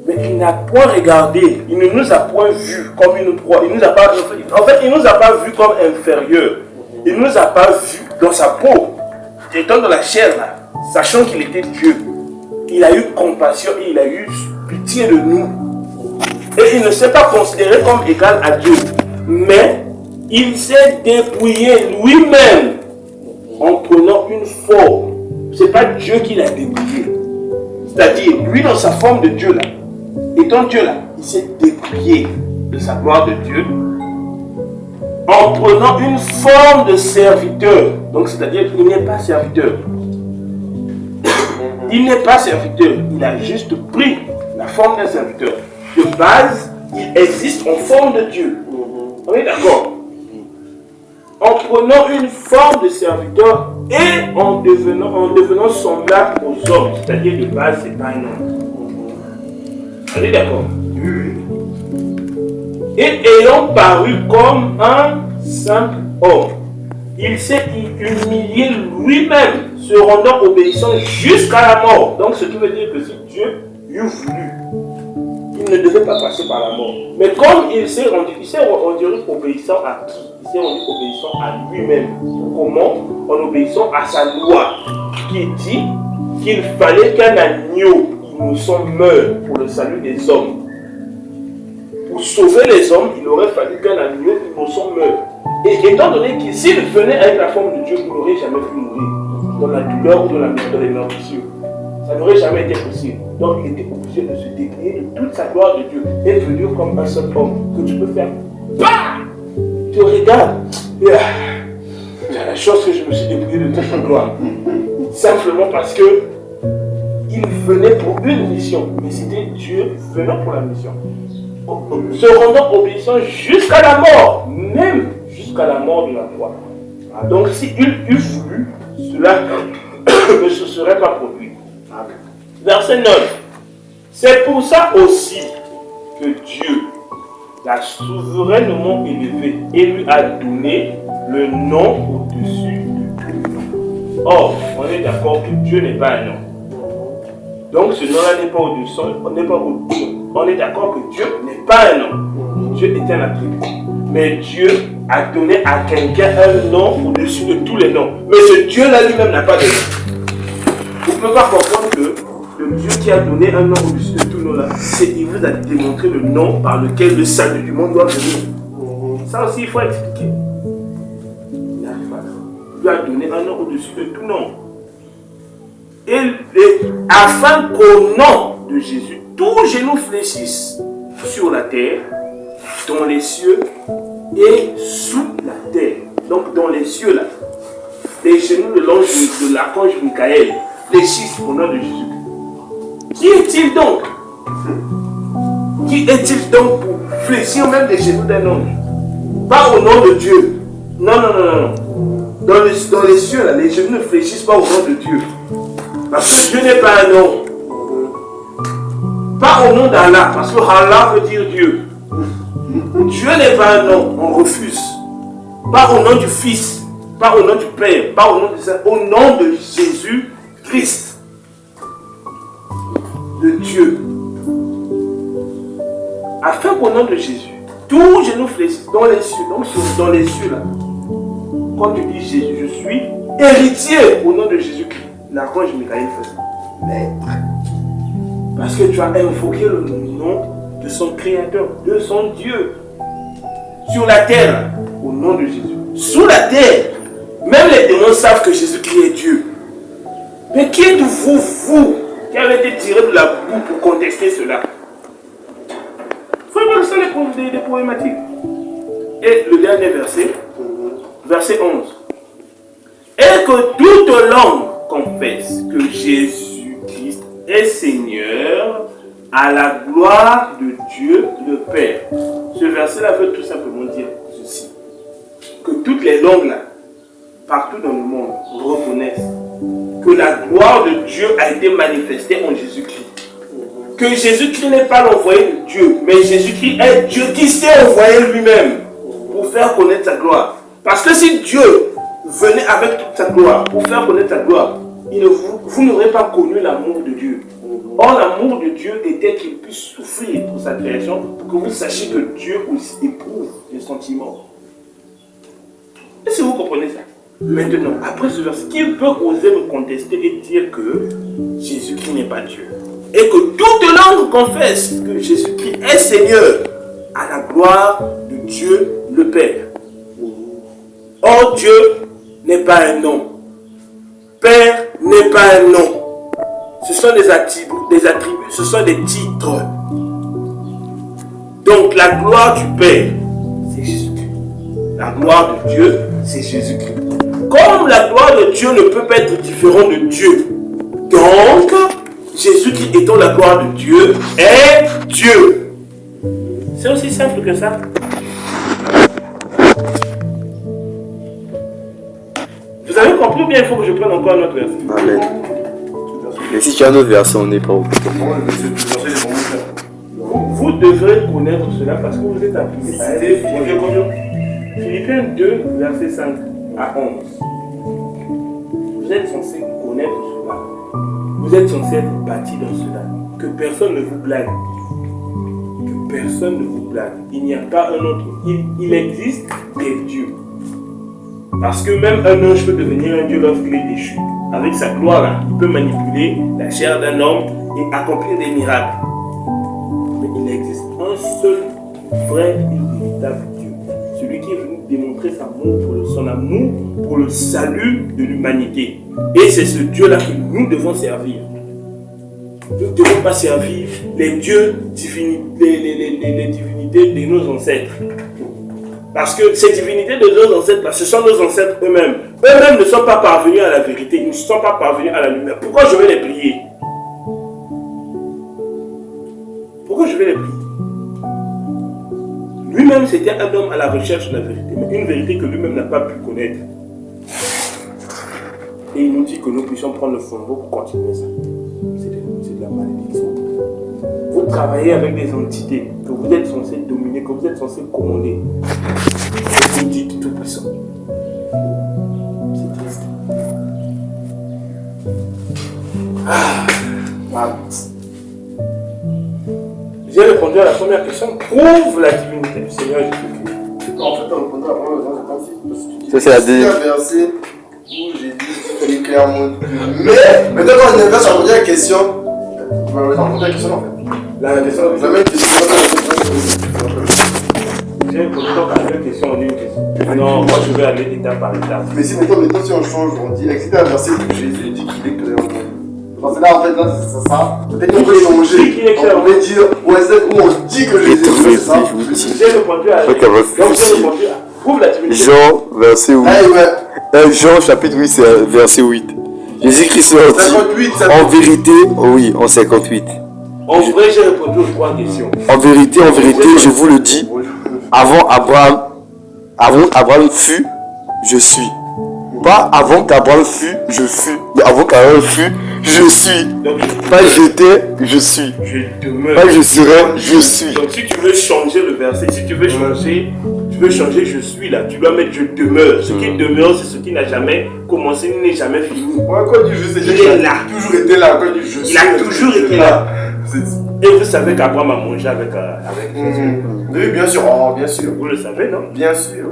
mais il n'a point regardé, il ne nous a point vus comme une proie. Il nous a pas, en fait, il ne nous a pas vus comme inférieurs. Il ne nous a pas vus dans sa peau, étant dans la chair là, sachant qu'il était Dieu. Il a eu compassion et il a eu pitié de nous. Et il ne s'est pas considéré comme égal à Dieu, mais il s'est dépouillé lui-même en prenant une forme. Ce n'est pas Dieu qui l'a dépouillé. C'est-à-dire, lui dans sa forme de Dieu là, étant Dieu là, il s'est dépouillé de sa gloire de Dieu en prenant une forme de serviteur. Donc c'est-à-dire qu'il n'est pas serviteur. Il n'est pas serviteur, il a juste pris la forme d'un serviteur. De base, il existe en forme de Dieu. On est d'accord? En prenant une forme de serviteur et en devenant semblable aux hommes. C'est-à-dire de base, c'est pas un homme. On est d'accord? Et ayant paru comme un simple homme, il s'est humilié lui-même, se rendant obéissant jusqu'à la mort. Donc ce qui veut dire que si Dieu eût voulu, il ne devait pas passer par la mort. Mais comme il s'est rendu obéissant à qui? Il s'est rendu obéissant à lui-même. Comment? En obéissant à sa loi, qui dit qu'il fallait qu'un agneau innocent meure pour le salut des hommes. Pour sauver les hommes, il aurait fallu qu'un agneau innocent meure. Et étant donné qu'il s'il venait avec la forme de Dieu, il n'aurait jamais pu mourir dans la douleur ou dans les meurtrissures. Ça n'aurait jamais été possible. Donc il était obligé de se dépouiller de toute sa gloire de Dieu et venir comme un seul homme que tu peux faire. Bah! Tu regardes. C'est la chose que je me suis dépouillé de toute sa gloire. Simplement parce que il venait pour une mission. Mais c'était Dieu venant pour la mission. Se rendant obéissant jusqu'à la mort. Même jusqu'à la mort de la croix. Donc s'il eût voulu, cela ne se serait pas produit. Verset 9. C'est pour ça aussi que Dieu l'a souverainement élevé et lui a donné le nom au-dessus de tout nom. Or, on est d'accord que Dieu n'est pas un nom. Donc ce nom-là n'est pas au-dessus, on est d'accord que Dieu n'est pas un nom. Dieu est un attribut. Mais Dieu a donné à quelqu'un un nom au-dessus de tous les noms. Mais ce Dieu-là lui-même n'a pas de nom. Vous ne pouvez pas comprendre que le Dieu qui a donné un nom au-dessus de tout nom là, c'est qu'il vous a démontré le nom par lequel le salut du monde doit venir. Ça aussi, il faut expliquer. Il n'arrive pas. Il lui a donné un nom au-dessus de tout nom. Et afin qu'au nom de Jésus, tous genoux fléchissent sur la terre, dans les cieux et sous la terre. Donc dans les cieux là, les genoux de l'archange Michael fléchissent au nom de Jésus. Qui est-il donc? Qui est-il donc pour fléchir même les genoux d'un homme? Pas au nom de Dieu. Non. Dans les cieux là, les genoux ne fléchissent pas au nom de Dieu. Parce que Dieu n'est pas un nom. Pas au nom d'Allah, parce que Allah veut dire Dieu. Dieu n'est pas un nom, on refuse. Pas au nom du Fils, pas au nom du Père, pas au nom du Saint, au nom de Jésus-Christ, de Dieu. Afin qu'au nom de Jésus, tous genoux fléchissent dans les cieux, donc dans les cieux là. Quand tu dis Jésus, je suis héritier au nom de Jésus-Christ. L'archange Michael fait ça. Maître. Parce que tu as invoqué le nom de son Créateur, de son Dieu. Sur la terre, au nom de Jésus. Sous la terre, même les démons savent que Jésus-Christ est Dieu. Mais qui êtes-vous, vous, qui avez été tiré de la boue pour contester cela? Il faut voir ça des problématiques. Et le dernier verset, verset 11. Et que toute langue confesse que Jésus-Christ est Seigneur à la gloire de Dieu le Père. Ce verset-là veut tout simplement dire ceci. Que toutes les langues là, partout dans le monde, reconnaissent que la gloire de Dieu a été manifestée en Jésus-Christ. Que Jésus-Christ n'est pas l'envoyé de Dieu, mais Jésus-Christ est Dieu qui s'est envoyé lui-même pour faire connaître sa gloire. Parce que si Dieu venait avec toute sa gloire pour faire connaître sa gloire, vous n'aurez pas connu l'amour de Dieu. Or, l'amour de Dieu était qu'il puisse souffrir pour sa création, pour que vous sachiez que Dieu aussi éprouve les sentiments. Est-ce que vous comprenez ça? Maintenant, après ce verset, qui peut oser me contester et dire que Jésus-Christ n'est pas Dieu? Et que toute langue confesse que Jésus-Christ est Seigneur, à la gloire de Dieu le Père. Or, Dieu n'est pas un nom. Père n'est pas un nom. Ce sont des attributs, ce sont des titres. Donc la gloire du Père, c'est Jésus-Christ. La gloire de Dieu, c'est Jésus-Christ. Comme la gloire de Dieu ne peut pas être différente de Dieu, donc Jésus-Christ étant la gloire de Dieu est Dieu. C'est aussi simple que ça. Vous avez compris ou bien il faut que je prenne encore un autre verset? Amen. Et si tu as un autre verset, on n'est pas au Vous devrez connaître cela parce que vous êtes appelés à être Philippiens 2, verset 5 à 11. Vous êtes censés connaître cela. Vous êtes censés être bâtis dans cela. Que personne ne vous blague. Que personne ne vous blague. Il n'y a pas un autre. Il existe des dieux. Parce que même un ange peut devenir un dieu lorsqu'il est déchu. Avec sa gloire, là, il peut manipuler la chair d'un homme et accomplir des miracles. Mais il existe un seul vrai et véritable Dieu. Celui qui est venu démontrer son amour pour le salut de l'humanité. Et c'est ce Dieu-là que nous devons servir. Nous ne devons pas servir les dieux, les divinités de nos ancêtres. Parce que ces divinités de nos ancêtres, ce sont nos ancêtres eux-mêmes. Eux-mêmes ne sont pas parvenus à la vérité, ils ne sont pas parvenus à la lumière. Pourquoi je vais les prier? Pourquoi je vais les prier? Lui-même, c'était un homme à la recherche de la vérité, mais une vérité que lui-même n'a pas pu connaître. Et il nous dit que nous puissions prendre le flambeau pour continuer ça. C'est de la malédiction. Vous travaillez avec des entités que vous êtes censés dominer, que vous êtes censés commander. Et vous dites tout puissant. C'est triste. J'ai répondu à la première question. Prouve la divinité du Seigneur Jésus-Christ. En fait, on répondait à la première question, c'est pas si. Ça, c'est la deuxième. C'est un verset où j'ai dit clairement. Mais maintenant, quand on est là, j'ai répondu à la question. On va répondu à la question en fait. La question, La même question. j'ai répondu à la même question, on dit une question. Non, moi je vais aller étape par étape. Mais si maintenant, si on change, on dit, c'était un verset où Jésus dit qu'il est clair. Parce que là, en fait, là, c'est ça. Peut-être qu'on peut changer. On peut dire, ouais, c'est où on dit que Jésus fait ça. J'ai répondu à. Donc j'ai répondu à. Prouve la divinité. Jean, verset 8. Jean, chapitre 8, c'est verset 8. Jésus-Christ sortit. 58, En vérité, oui, en 58. En vrai, j'ai répondu aux trois questions. En vérité, je vous le dis, avant Abraham fut, je suis. Pas avant qu'Abraham fût, je fus. Mais avant qu'Abraham fût, je suis. Donc, pas j'étais, je suis. Je demeure. Pas je serai, je suis. Donc si tu veux changer le verset, si tu veux changer, je suis là, tu dois mettre je demeure. Ce qui demeure, c'est ce qui n'a jamais commencé, n'est jamais fini. Moi, quand il dit je sais, Il est là. Il a toujours été là. Quand il dit je suis. Il a toujours été là. Et vous savez qu'Abraham a mangé avec Jésus. Oui, bien sûr. Oh, bien sûr. Vous le savez, non? Bien sûr.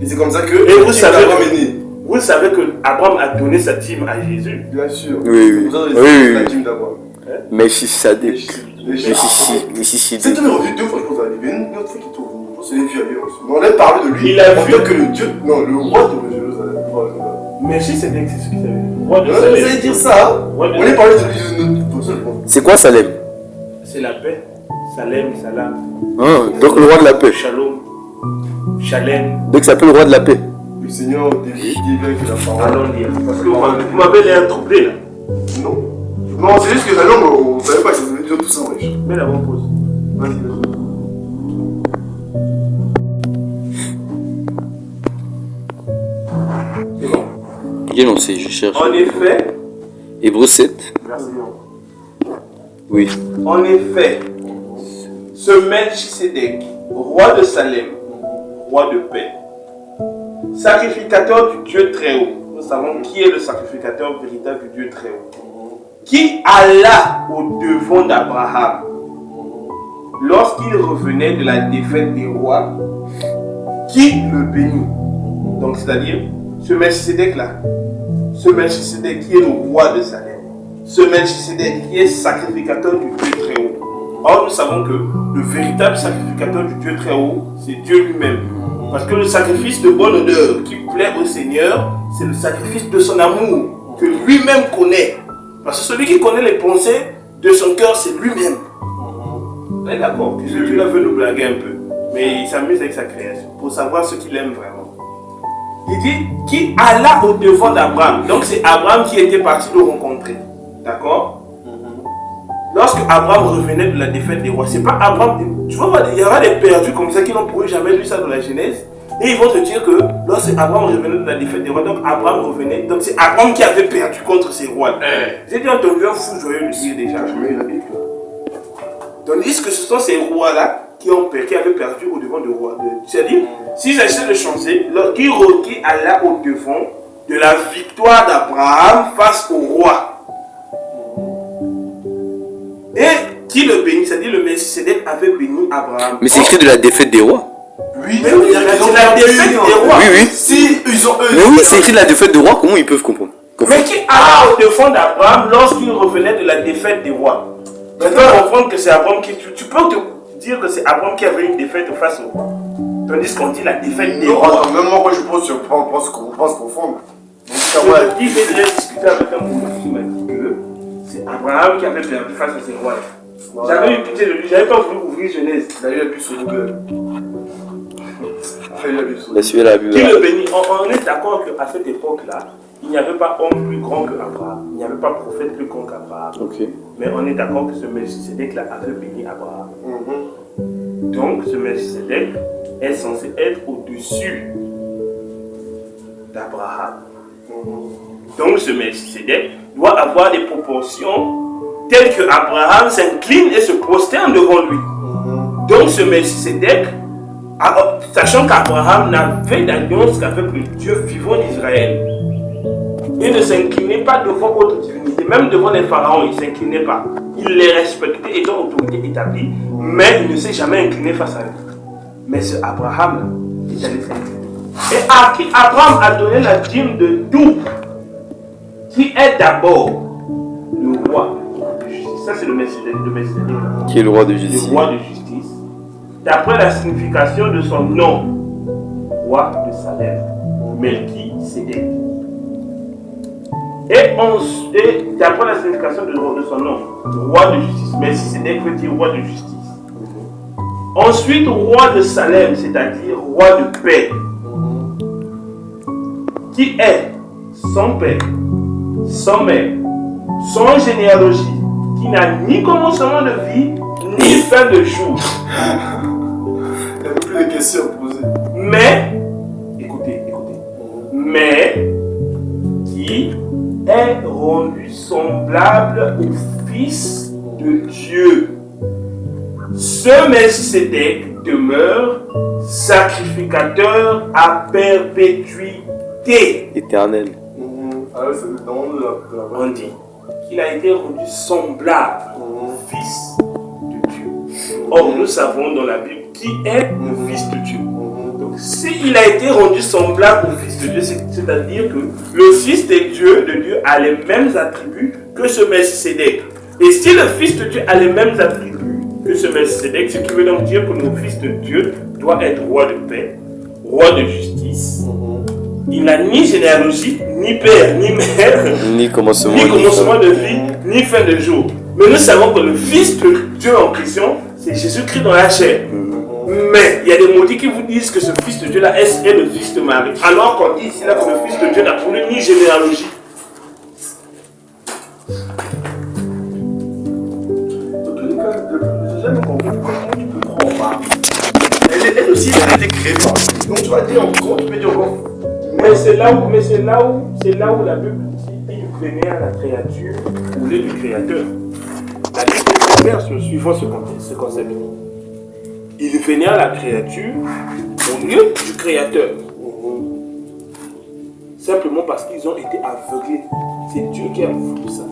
Et c'est comme ça que. Et vous savez. Abraham est né. Vous savez que Abraham a donné sa dîme à Jésus. Bien sûr. Oui. La dîme d'Abraham. Mais si ça dépend. C'est tout revu deux fois, je pense, à l'Église. Une autre fois qui tourne. Je pense que c'est les vieux ailleurs aussi. Mais on a parlé de lui. Il a en vu tant que le Dieu. Non, le roi de Jérusalem. Merci, c'est ce que ça veut dire. Roi de Vous Salem. allez dire ça. On est parlé de lui de notre seul. C'est quoi Salem? C'est la paix. Salem, salam. Donc le roi de la paix. Shalom. Shalem. Donc ça s'appelle le roi de la paix. Le Seigneur divin que la parole. Allons lire. Parce que vous m'avez l'air troublé là. Non. Non, c'est juste que la langue, on ne savait pas que ça veut dire tout ça, wesh. Mets la bonne pause. Vas-y. C'est bon. Quel on sait, je cherche. En effet, Hébreux 7. merci. Oui. En effet, ce Melchisédek, roi de Salem, roi de paix, sacrificateur du Dieu très haut. Nous savons qui est le sacrificateur véritable du Dieu très haut. qui alla au-devant d'Abraham lorsqu'il revenait de la défaite des rois, qui le bénit. Donc, c'est-à-dire, ce Melchisédek-là, ce Melchisédek qui est le roi de Salem, ce Melchisédek qui est sacrificateur du Dieu très haut. Or, nous savons que le véritable sacrificateur du Dieu très haut, c'est Dieu lui-même. Parce que le sacrifice de bonne odeur qui plaît au Seigneur, c'est le sacrifice de son amour que lui-même connaît. Parce que celui qui connaît les pensées de son cœur, c'est lui-même. On est d'accord que ce Dieu-là veut nous blaguer un peu, mais il s'amuse avec sa création pour savoir ce qu'il aime vraiment. Il dit qui alla au-devant d'Abraham. Donc c'est Abraham qui était parti le rencontrer. D'accord? Lorsque Abraham revenait de la défaite des rois, c'est pas Abraham. Tu vois, il y aura des perdus comme ça qui n'ont pourri jamais lu ça dans la Genèse. Et ils vont te dire que lorsque Abraham revenait de la défaite des rois, donc Abraham revenait. Donc c'est Abraham qui avait perdu contre ces rois. J'ai déjà entendu un fou joyeux le dire déjà. Tandis que ce sont ces rois-là qui avaient perdu au-devant de rois. C'est-à-dire, s'ils essaient de changer, qui alla au-devant de la victoire d'Abraham face au roi. Et qui le bénit, c'est-à-dire le Melchisédek avait béni Abraham. Mais c'est écrit de la défaite des rois. Oui, mais oui, c'est la défaite des rois. Oui, oui. Si ils ont Mais oui, c'est écrit de la défaite des rois, comment ils peuvent comprendre? Mais qui alla au-devant d'Abraham lorsqu'il revenait de la défaite des rois. Tu peux comprendre que c'est Abraham qui... Tu peux te dire que c'est Abraham qui avait une défaite face au roi. Tandis qu'on dit la défaite des rois. Même moi, quand je pense qu'on pense confondre. J'ai déjà discuté avec un mouvement qui m'a dit que c'est Abraham qui avait perdu face à ces rois. J'avais eu pitié de lui, j'avais pas voulu ouvrir Genèse. D'ailleurs, il a pu sur Google. La suite la Bible. Qui le bénit. On est d'accord qu'à cette époque-là, il n'y avait pas homme plus grand qu'Abraham. Il n'y avait pas prophète plus grand qu'Abraham. Ok. Mais on est d'accord que ce Melchisédek-là avait béni Abraham. Donc, ce Melchisédek est censé être au-dessus d'Abraham. Donc, ce Melchisédek doit avoir des proportions telles que Abraham s'incline et se prosterne devant lui. Donc, ce Melchisédek, sachant qu'Abraham n'avait d'alliance qu'avec le Dieu vivant d'Israël, il ne s'inclinait pas devant autre divinité, même devant les pharaons, il ne s'inclinait pas. Il les respectait et leur autorité établie, mais il ne s'est jamais incliné face à eux. Mais ce Abraham est allé s'incliner. Et à qui Abraham a donné la dîme de tout, qui est d'abord le roi de justice. Ça, c'est le Melchisédek. Qui est le roi de justice. Le roi de justice. D'après la signification de son nom, roi de Salem, Melchisédek. Et d'après la signification de son nom, roi de justice, Melchisédek veut dire roi de justice. Ensuite, roi de Salem, c'est-à-dire roi de paix, qui est sans père, sans mère, sans généalogie, qui n'a ni commencement de vie, ni fin de jour. Il n'y a plus de questions à poser. Mais, écoutez, mais qui est rendu semblable au Fils de Dieu. Ce Melchisédek demeure sacrificateur à perpétuité. Éternel. Ah ouais, c'est dans la On dit qu'il a été rendu semblable au Fils de Dieu. Or, nous savons dans la Bible qui est le Fils de Dieu. Donc, s'il a été rendu semblable au Fils de Dieu, c'est-à-dire que le Fils de Dieu a les mêmes attributs que ce Melchisédek. Et si le Fils de Dieu a les mêmes attributs que ce Melchisédek, ce qui veut donc dire que le Fils de Dieu doit être roi de paix, roi de justice. Il n'a ni généalogie, ni père, ni mère, Ni commencement, de vie, ni fin de jour. Mais nous savons que le Fils de Dieu en question, c'est Jésus-Christ dans la chair. Mais il y a des maudits qui vous disent que ce Fils de Dieu-là est le Fils de Marie. Alors qu'on dit ici là que le Fils de Dieu n'a pour lui ni généalogie. Dans tous les cas, j'ai jamais compris comment tu peux croire en Marie. Elle aussi, elle a été créée par Dieu. Donc tu vas dire, comment tu peux dire encore? Mais c'est là où la Bible dit il vénère la créature au lieu du Créateur. La Bible est claire suivant ce concept. Il vénère la créature au lieu du Créateur. Simplement parce qu'ils ont été aveuglés. C'est Dieu qui a voulu ça.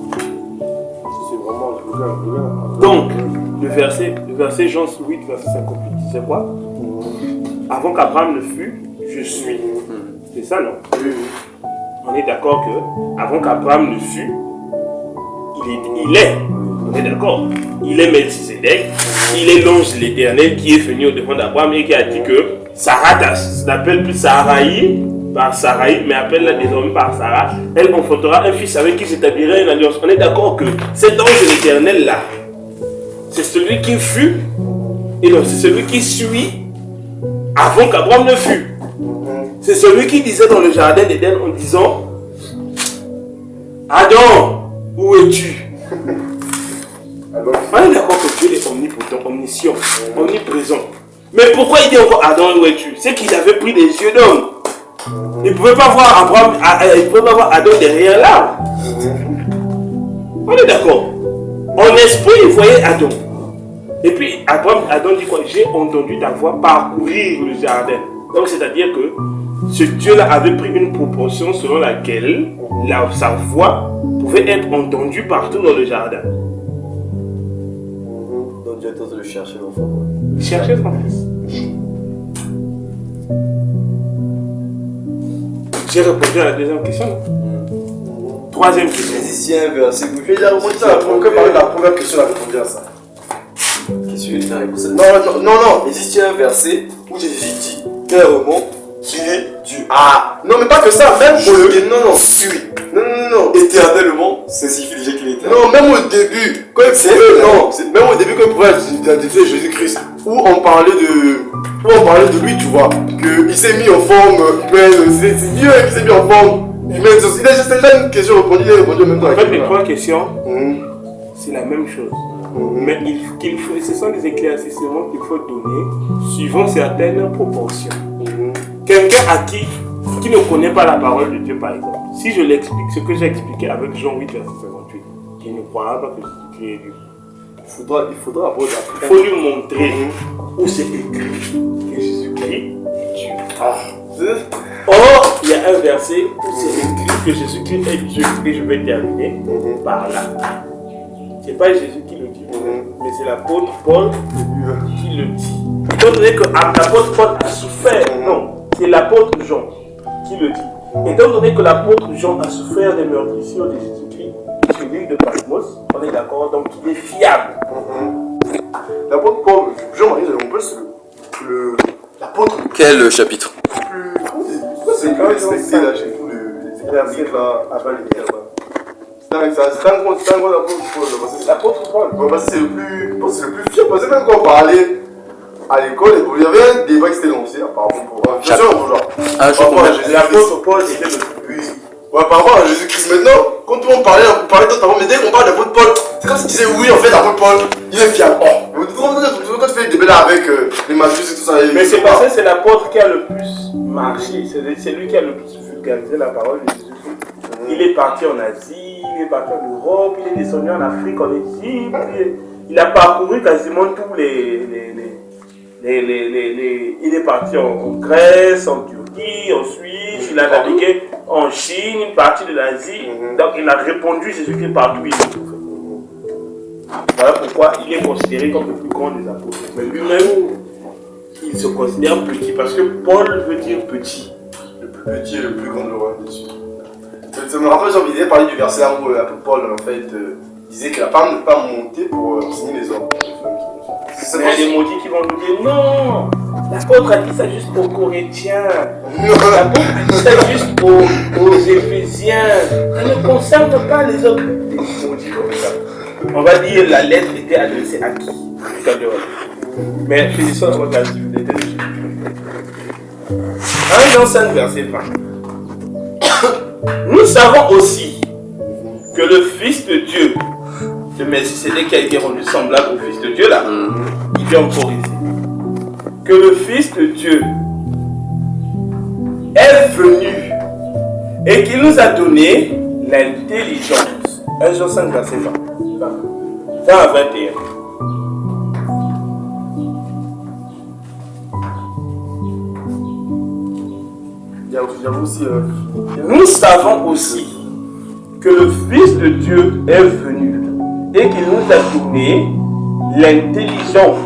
Donc, le verset Jean 8, verset 58, c'est quoi? Avant qu'Abraham ne fût, je suis. C'est ça, non? On est d'accord que avant qu'Abraham ne fût, il est. On est d'accord? Il est Melchizedek, il est l'ange de l'Éternel qui est venu au devant d'Abraham et qui a dit que Sarah n'appelle plus Sarai par Sarai, mais appelle-la désormais par Sarah. Elle enfantera un fils avec qui j'établirai une alliance. On est d'accord que cet ange de l'Éternel là, c'est celui qui fut, et non, c'est celui qui suit avant qu'Abraham ne fût. C'est celui qui disait dans le jardin d'Éden en disant Adam, où es-tu? On est d'accord que Dieu est omnipotent, omniscient, omniprésent. Mais pourquoi il dit encore Adam, où es-tu? C'est qu'il avait pris des yeux d'homme. Il ne pouvait pas voir Abraham, il ne pouvait pas voir Adam derrière là. On est d'accord. En esprit, il voyait Adam. Et puis Adam dit quoi? J'ai entendu ta voix parcourir le jardin. Donc c'est-à-dire que ce Dieu-là avait pris une proportion selon laquelle sa voix pouvait être entendue partout dans le jardin. Donc Dieu tente de chercher l'enfant. Cherchez son fils. J'ai répondu à la deuxième question. Troisième question. Musicien, verset que Mais il a répondu à la première question, il a répondu à ça. Qu'est-ce que tu as répondu? Non. Existe un verset où Jésus dit clairement qu'il est Dieu. Ah, non, mais pas que ça, même pour le. Non. Suit. Non. Éternellement, ça signifie déjà qu'il est éternel. Non, même au début, quand il pouvait, même au début, quand il pouvait identifier Jésus-Christ, où on parlait de lui, tu vois, qu'il s'est mis en forme humaine, c'est Dieu qui s'est mis en forme humaine. Il a juste déjà une question répondue, il a répondu en même temps. En fait, les trois questions, c'est la même chose. Mais ce sont des éclaircissements qu'il faut donner suivant certaines proportions. Quelqu'un qui ne connaît pas la parole de Dieu, par exemple, si je l'explique, ce que j'ai expliqué avec Jean 8, verset 58, il ne croira pas que Jésus est Dieu. Il faudra avoir Il faut lui montrer où c'est écrit que Jésus-Christ est Dieu. Or, il y a un verset où c'est écrit que Jésus-Christ est Dieu, et je vais terminer par là. Ce n'est pas Jésus qui le dit, mais c'est l'apôtre Paul qui le dit. Étant donné que l'apôtre Paul a souffert, non, c'est l'apôtre Jean qui le dit. Étant donné que l'apôtre Jean a souffert des meurtrissures de Jésus-Christ sur l'île de Patmos, on est d'accord, donc il est fiable. L'apôtre Paul, Jean-Marie, on peut l'apôtre. Quel chapitre? C'est quand il s'est là chez tous les éclaircissements là, après les guerres là. C'est un gros apôtre Paul. C'est l'apôtre Paul. Parce que c'est le plus fier. Parce que même quand on parlait à l'école, il y avait un débat qui s'était lancé apparemment pour L'apôtre Paul était le plus. Ouais, par rapport à Jésus-Christ. Maintenant, quand tout le monde parlait d'autres avant, mais dès qu'on parle d'apôtre Paul, c'est comme s'il disait oui, en fait, l'apôtre Paul, il est fiable. Quand tu fais le débat là avec les Mathius et tout ça. Mais c'est parce que c'est l'apôtre qui a le plus marché. C'est lui qui a le plus vulgarisé la parole de Jésus-Christ. Il est parti en Asie, il est parti en Europe, il est descendu en Afrique, en Égypte. Il a parcouru quasiment tous il est parti en Grèce, en Turquie, en Suisse, il a navigué en Chine, une partie de l'Asie. Donc il a répondu Jésus-Christ partout où il est. Voilà pourquoi il est considéré comme le plus grand des apôtres. Mais lui-même, il se considère petit parce que Paul veut dire petit. Le plus petit et le plus grand de l'Europe, bien sûr. Ça me rappelle, j'ai envie de parler du verset là où l'apôtre Paul en fait disait que la femme ne peut pas monter pour enseigner les hommes. Il y a des maudits qui vont nous dire non, l'apôtre a dit ça juste aux Corinthiens, l'apôtre a dit ça juste aux Éphésiens, ça ne concerne pas les autres. Des maudits comme ça. On va dire la lettre était adressée à qui? Tout à l'heure. Mais finissons avec la difficulté de Jésus. 1 Jean 5, verset 20. Nous savons aussi que le Fils de Dieu, de Melchizedek qui a été rendu semblable au Fils de Dieu là, il vient encore ici. Que le Fils de Dieu est venu et qu'il nous a donné l'intelligence. 1 Jean 5, verset 20. 20 à 21. Nous savons aussi que le Fils de Dieu est venu et qu'il nous a donné l'intelligence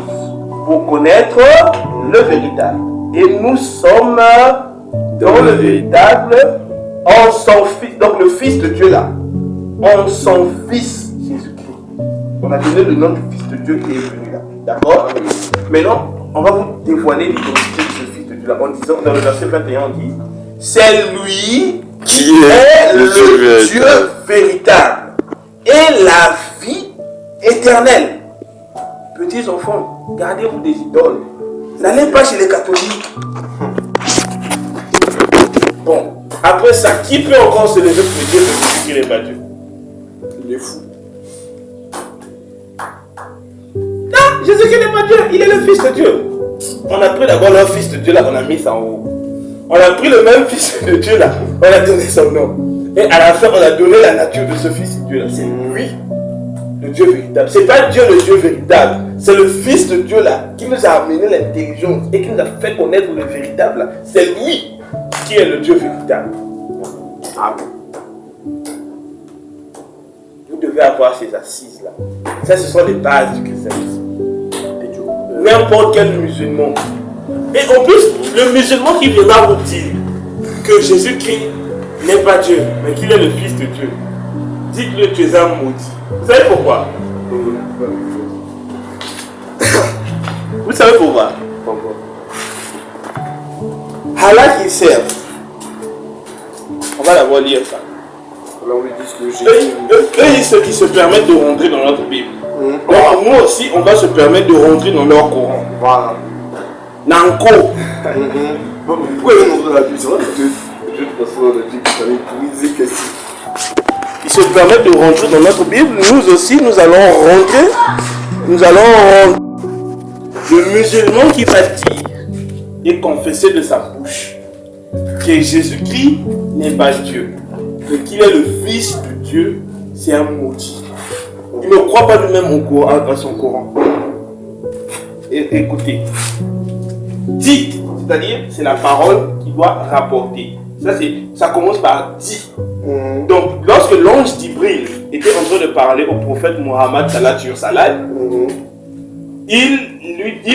pour connaître le véritable. Et nous sommes dans le véritable en son Fils, donc le Fils de Dieu là, en son Fils Jésus-Christ. On a donné le nom du Fils de Dieu qui est venu là. D'accord? Maintenant, on va vous dévoiler l'identité de ce Fils de Dieu là en disant, dans le verset 21, on dit, c'est lui qui est le Dieu véritable et la vie éternelle. Petits enfants, gardez-vous des idoles. N'allez pas chez les catholiques. Bon, après ça, qui peut encore se lever pour dire que Jésus n'est pas Dieu? Il est fou. Non, Jésus-Christ n'est pas Dieu, il est le Fils de Dieu. On a pris d'abord le Fils de Dieu là, on a mis ça en haut. On a pris le même Fils de Dieu là, on a donné son nom. Et à la fin, on a donné la nature de ce Fils de Dieu là. C'est lui, le Dieu véritable. C'est pas Dieu le Dieu véritable, c'est le Fils de Dieu là qui nous a amené l'intelligence et qui nous a fait connaître le véritable là. C'est lui qui est le Dieu véritable. Amen. Vous devez avoir ces assises là. Ça, ce sont les bases du christianisme. N'importe quel musulman. Et en plus, le musulman qui viendra vous dire que Jésus-Christ n'est pas Dieu, mais qu'il est le Fils de Dieu, dites-le que tu es un maudit. Vous savez pourquoi? Vous savez pourquoi? Allah qui sert. On va d'abord lire ça. Là, on lui dit que Jésus. Eux, ceux qui se permettent de rentrer dans notre Bible. Donc, nous aussi, on va se permettre de rentrer dans leur Coran. Voilà. Nanko. Pourquoi ils montrent dans la Bible? C'est vrai que Dieu te passe dans la Bible, ça va briser qu'est-ce Ils se permettent de rentrer dans notre Bible. Nous aussi, nous allons rentrer. Nous allons rentrer. Le musulman qui va dire et confesser de sa bouche que Jésus-Christ n'est pas Dieu, mais qu'il est le Fils de Dieu, c'est un maudit. Il ne croit pas lui-même à son Coran. Et, écoutez, dites, c'est-à-dire c'est la parole qui doit rapporter. Ça commence par dit. Donc, lorsque l'ange d'Ibril était en train de parler au prophète Mohammed Salat sur Salat, il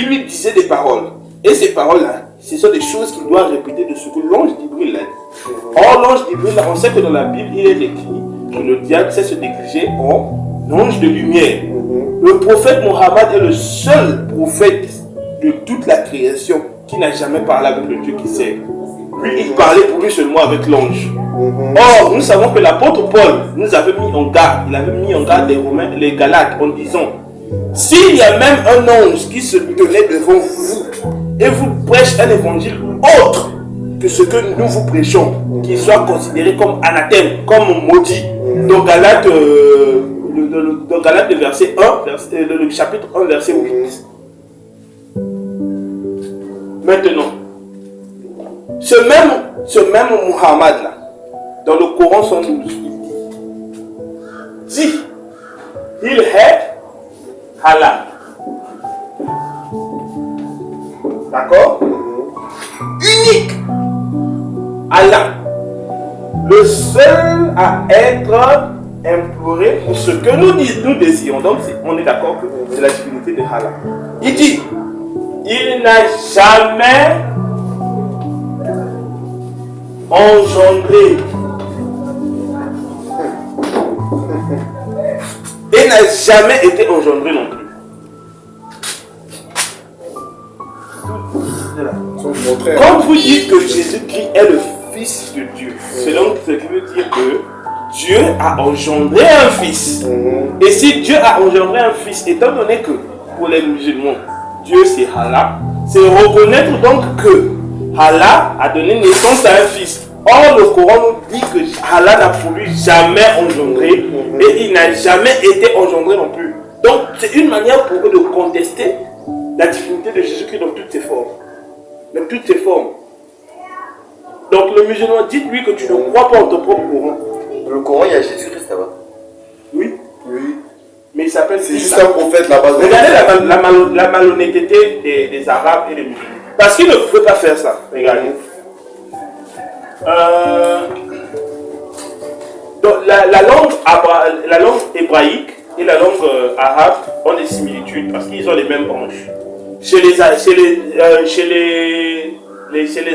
lui disait des paroles. Et ces paroles-là, ce sont des choses qu'il doit répéter de ce que l'ange d'Ibril a dit. Or, l'ange d'Ibril, on sait que dans la Bible, il est écrit que le diable sait se déguiser en ange de lumière. Le prophète Mohammed est le seul prophète de toute la création qui n'a jamais parlé avec le Dieu qui sert. Lui, il parlait pour lui seulement avec l'ange. Or, nous savons que l'apôtre Paul nous avait mis en garde. Il avait mis en garde les Romains, les Galates, en disant: s'il y a même un ange qui se tenait devant vous et vous prêche un évangile autre que ce que nous vous prêchons, qu'il soit considéré comme anathème, comme maudit. Dans Galates, le verset 1, le chapitre 1, verset 8. Maintenant, ce même Muhammad là, dans le Coran 112, il dit, il est halal. D'accord? Unique. Allah. Le seul à être imploré pour ce que nous désirons. Donc, on est d'accord que c'est la divinité de Allah. Il dit, il n'a jamais engendré et n'a jamais été engendré non plus. Quand vous dites que Jésus-Christ est le Fils de Dieu, c'est donc ce qui veut dire que Dieu a engendré un fils. Et si Dieu a engendré un fils, étant donné que pour les musulmans, Dieu c'est Allah, c'est reconnaître donc que Allah a donné naissance à un fils. Or, le Coran nous dit que Allah n'a voulu jamais engendrer et il n'a jamais été engendré non plus. Donc, c'est une manière pour eux de contester la divinité de Jésus-Christ dans toutes ses formes. Dans toutes ses formes. Donc, le musulman, dites-lui que tu ne crois pas en ton propre Coran. Dans le Coran, il y a Jésus-Christ là-bas. Oui. Oui. Mais il s'appelle... C'est juste un prophète là-bas. Regardez la malhonnêteté des Arabes et des musulmans. Parce qu'ils ne pouvaient pas faire ça. Regardez. Donc, la langue hébraïque et la langue arabe ont des similitudes parce qu'ils ont les mêmes branches. Chez les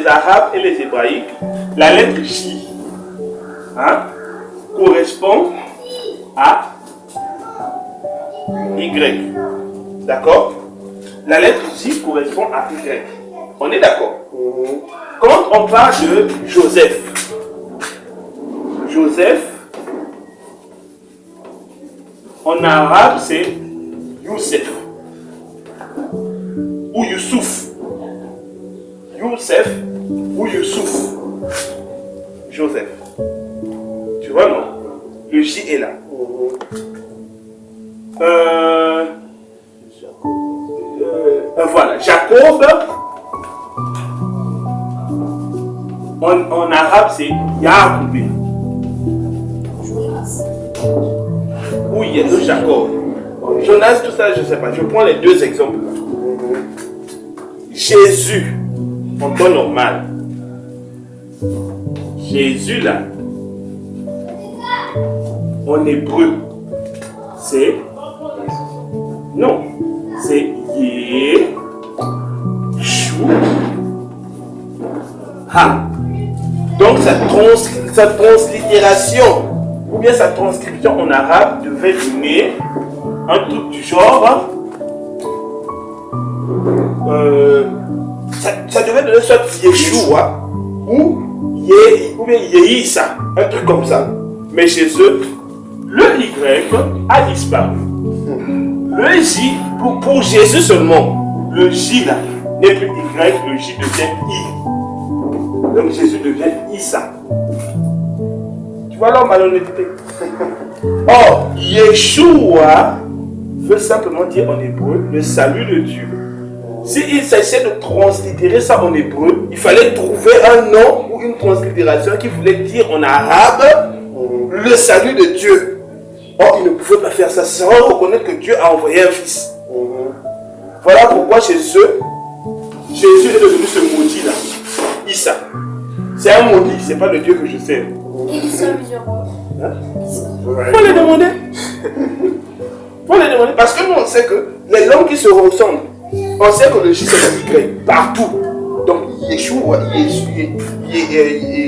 Arabes et les Hébraïques, la lettre J correspond à Y. D'accord? La lettre J correspond à Y. On est d'accord? Quand on parle de Joseph, en arabe c'est Youssef ou Youssouf. Youssef ou Youssouf. Joseph. Tu vois, non? Le J est là. Voilà, Jacob. En arabe, c'est Yacoub. Oui, il y a deux Jacob. Jonas, tout ça, je ne sais pas. Je prends les deux exemples. Jésus, en temps normal. Jésus, là, en hébreu, c'est. Non, c'est Yeshua. Donc sa translittération ou bien sa transcription en arabe devait donner un truc du genre ça devait donner soit Yeshua ou bien Yeïssa, un truc comme ça. Mais chez eux, le Y a disparu. Le J, pour Jésus seulement, le J là n'est plus Y, le J devient I. Donc Jésus devient Issa. Tu vois leur malhonnêteté. Or, Yeshua veut simplement dire en hébreu le salut de Dieu. S'il s'agissait de translittérer ça en hébreu, il fallait trouver un nom ou une translittération qui voulait dire en arabe le salut de Dieu. Or, il ne pouvait pas faire ça sans reconnaître que Dieu a envoyé un fils. Voilà pourquoi chez eux, Jésus est devenu ce maudit là, Issa. C'est un maudit, c'est pas le Dieu que je sais. Et Issa veut dire quoi? Faut les demander. Faut les demander. Parce que nous on sait que les langues qui se ressemblent, on sait que le J c'est le Y partout. Donc Yeshua,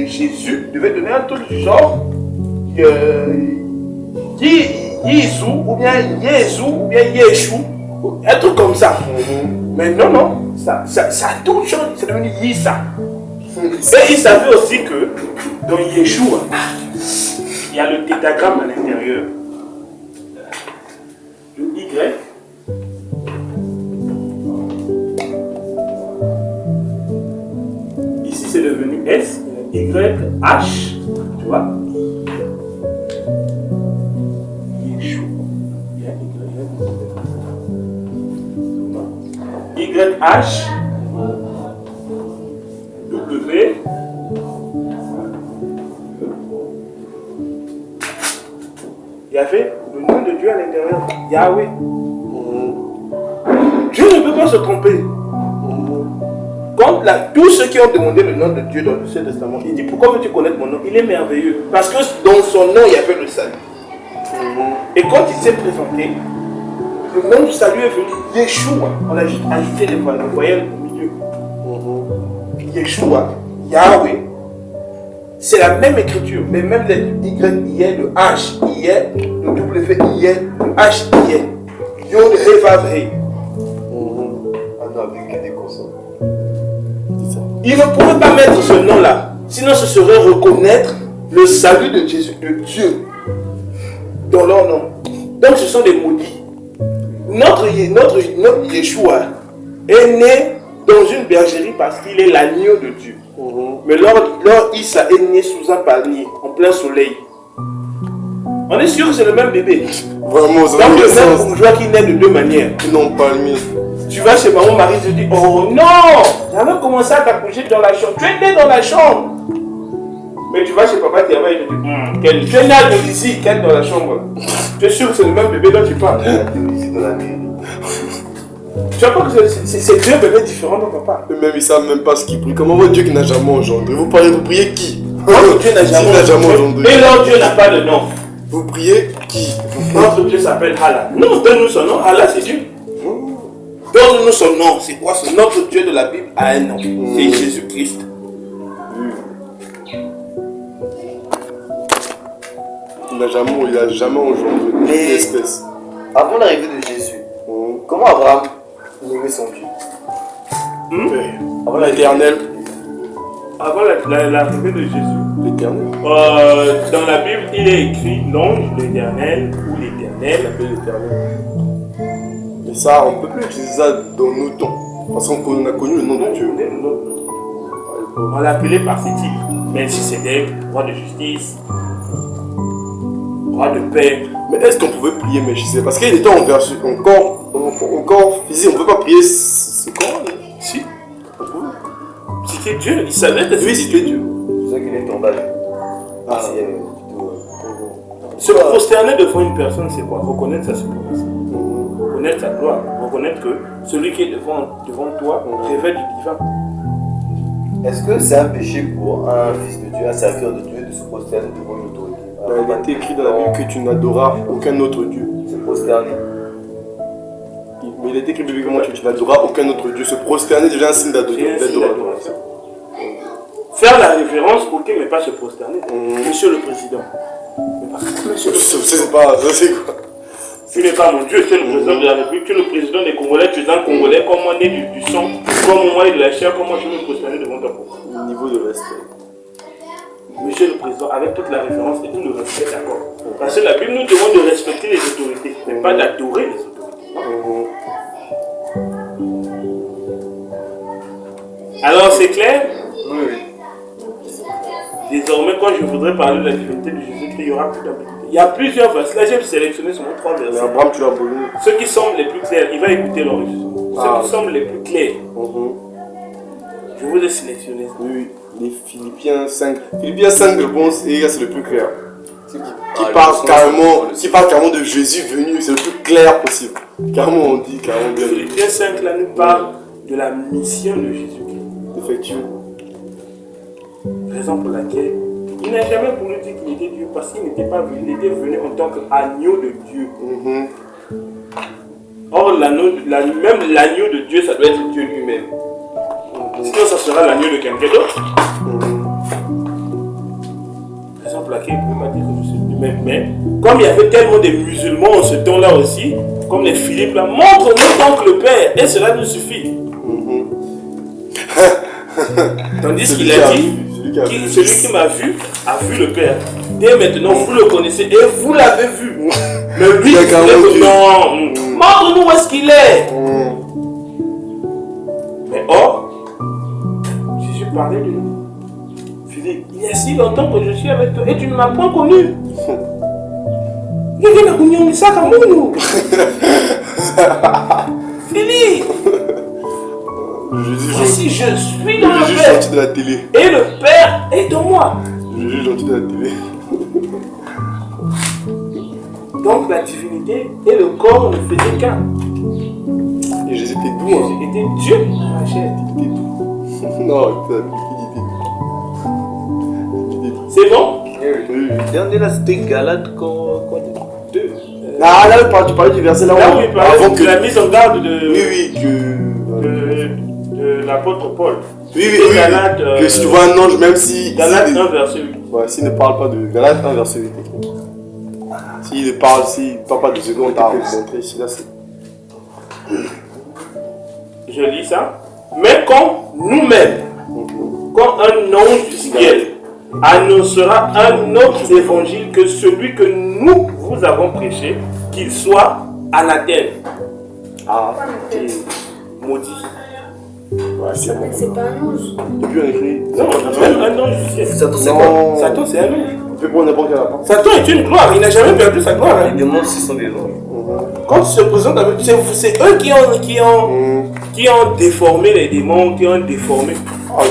Jésus devait donner un truc du genre Jésus ou bien Jésus ou bien Yeshua, un truc comme ça. Mais non, ça a tout changé, c'est devenu Issa. Et il savait aussi que dans Yeshua, il y a le tétragramme à l'intérieur. Le Y. Ici c'est devenu S, Y, H, tu vois. Yeshua. Il y a YH, W, il y avait le nom de Dieu à l'intérieur, Yahweh. Dieu ne peut pas se tromper. Quand tous ceux qui ont demandé le nom de Dieu dans le Testament, il dit pourquoi veux-tu connaître mon nom? Il est merveilleux. Parce que dans son nom, il y avait le salut. Et quand il s'est présenté, le nom du salut est venu Yeshua. On a juste ajouté les voyelles au milieu. Yeshua, Yahweh, c'est la même écriture, mais même les Y, I, le H, I, le W, I, le H, I, Yod, He, Vav, He. Ah non, avec des consonnes. Il ne pouvait pas mettre ce nom-là, sinon ce serait reconnaître le salut de Jésus, de Dieu, dans leur nom. Donc ce sont des maudits. Notre Yeshua est né dans une bergerie parce qu'il est l'agneau de Dieu. Mais leur Issa est né sous un palmier, en plein soleil. On est sûr que c'est le même bébé. Vraiment, ça Donc fait le même sens. bourgeois qui naît de deux manières. Non, pas le mien. Tu vas chez maman, Marie, tu dis, oh non, j'avais commencé à t'accoucher dans la chambre. Tu es né dans la chambre. Mais tu vas chez papa, tu vas, il te dit, tu es né ici, quel dans la chambre. Tu es sûr que c'est le même bébé dont tu parles. Ici dans la mairie. Tu vois pas que c'est deux bébés différents de papa. Eux-mêmes, ils savent même pas ce qu'ils prient. Comment votre Dieu qui n'a jamais engendré? Vous priez qui? Votre Dieu n'a jamais engendré. Et leur Dieu n'a pas de nom. Vous priez Qui? Notre Dieu s'appelle Allah. Non, donne-nous son nom. Allah, c'est Dieu. Donne-nous son nom. C'est quoi ce notre Dieu de la Bible a un nom. C'est Jésus-Christ. Il n'a jamais engendré une Mais- espèce. Avant l'arrivée de Jésus, comment Abraham aimait son Dieu? Avant l'éternel. Avant l'arrivée de Jésus, L'éternel. dans la Bible, il est écrit l'ange, l'éternel ou l'éternel. L'appelle l'éternel. Mais ça, on ne peut plus utiliser ça dans nos temps. Parce qu'on a connu le nom de Dieu. On l'appelait par ses titres. Melchisedec, roi de justice, roi de paix. Mais est-ce qu'on pouvait prier Melchisedec? Parce qu'il était encore physique, on ne peut pas prier ce corps. Si. C'était Dieu, il savait que Oui, c'était Dieu. C'est ça qu'il est tombé. Ah. Se prosterner devant une personne, c'est quoi? Reconnaître sa suprématie, reconnaître sa gloire, reconnaître que celui qui est devant toi révèle du divin. Est-ce que c'est un péché pour un fils de Dieu, un serviteur de Dieu, de se prosterner devant une autorité? Il a été écrit dans la Bible que tu n'adoras aucun autre Dieu. Se prosterner. Mais il a été écrit bibliquement que tu n'adoras aucun autre Dieu. Se prosterner, déjà un signe C'est un signe d'adoration. d'adoration. Faire la révérence, ok, mais pas se prosterner. Monsieur le Président. Mais pas Monsieur le Président. C'est pas, ça c'est quoi? Tu n'es pas mon Dieu, tu es le président de la République, tu es le président des Congolais, tu es un Congolais, comme moi, né du sang, comme moi, né de la chair, comme moi, je vais me prosterner devant toi. Niveau de respect. Monsieur le Président, avec toute la référence et tout le respect, d'accord. Parce que la Bible nous demande de respecter les autorités, mais pas d'adorer les autorités. Alors, c'est clair? Oui, oui. Désormais, quand je voudrais parler de la divinité de Jésus-Christ, il y aura plus d'ambiguïté. Il y a plusieurs versets. Là, j'ai sélectionné seulement 3 Mais versets. Abraham, tu l'as aboli. Ceux qui semblent les plus clairs, il va écouter l'enregistrement. Ceux qui semblent les plus clairs, je vous ai sélectionné. Oui, les Philippiens 5. Philippiens 5, je pense, et là, c'est le plus clair. Qui parle carrément de Jésus venu, c'est le plus clair possible. Carrément, on dit carrément bien. Philippiens 5 là nous parle de la mission de Jésus-Christ. Effectivement. Raison pour laquelle il n'a jamais voulu dire qu'il était Dieu parce qu'il n'était pas venu, il était venu en tant qu'agneau de Dieu. Or, même l'agneau de Dieu, ça doit être Dieu lui-même. Sinon, ça sera l'agneau de quelqu'un d'autre. Raison pour laquelle il ne peut pas dire que je suis lui-même. Mais comme il y avait tellement de musulmans en ce temps-là aussi, comme les Philippe là, montre-nous donc le Père et cela nous suffit. Tandis qu'il a dit, celui qui m'a vu a vu le Père. Dès maintenant, vous le connaissez et vous l'avez vu. Mais lui, il voulait que non, montre-nous où est-ce qu'il est. Mais or, Jésus parlait de lui. Philippe, il y a si longtemps que je suis avec toi et tu ne m'as point connu. Philippe, voici je suis dans le Jésus Père gentil de la télé. et le Père est en moi. Jésus gentil de la télé. Donc la divinité et le corps ne faisaient qu'un. Et Jésus était doux, hein. Jésus était Dieu dans la chair. Il était doux. Non, il était doux. C'est bon? Oui. Dernier là, c'était Galate quoi 2. Ah, là, tu parlais du verset là où Là où il parlait avant de que la mise en garde de, Oui, de l'apôtre Paul. oui, Galates, que si tu vois un ange, même si. Galates 1 verset 8. Ouais, s'il ne parle pas de Galates 1 verset 8. S'il ne parle pas de seconde, t'as montrer ici, là, c'est. Je lis ça. Mais quand nous-mêmes, quand un ange du ciel annoncera un autre évangile que celui que nous vous avons prêché, qu'il soit anathème. Ah, Maudit. ouais, c'est bon. C'est pas un ange. Depuis, on écrit. Non, même un ange du ciel. Satan, c'est quoi? Non, Satan, c'est un ange. on peut prendre n'importe quel rapport. Satan est une gloire, il n'a jamais perdu sa gloire. hein. Les démons, ce sont des anges. Quand tu se présentes avec. C'est eux qui ont déformé les démons, qui ont déformé.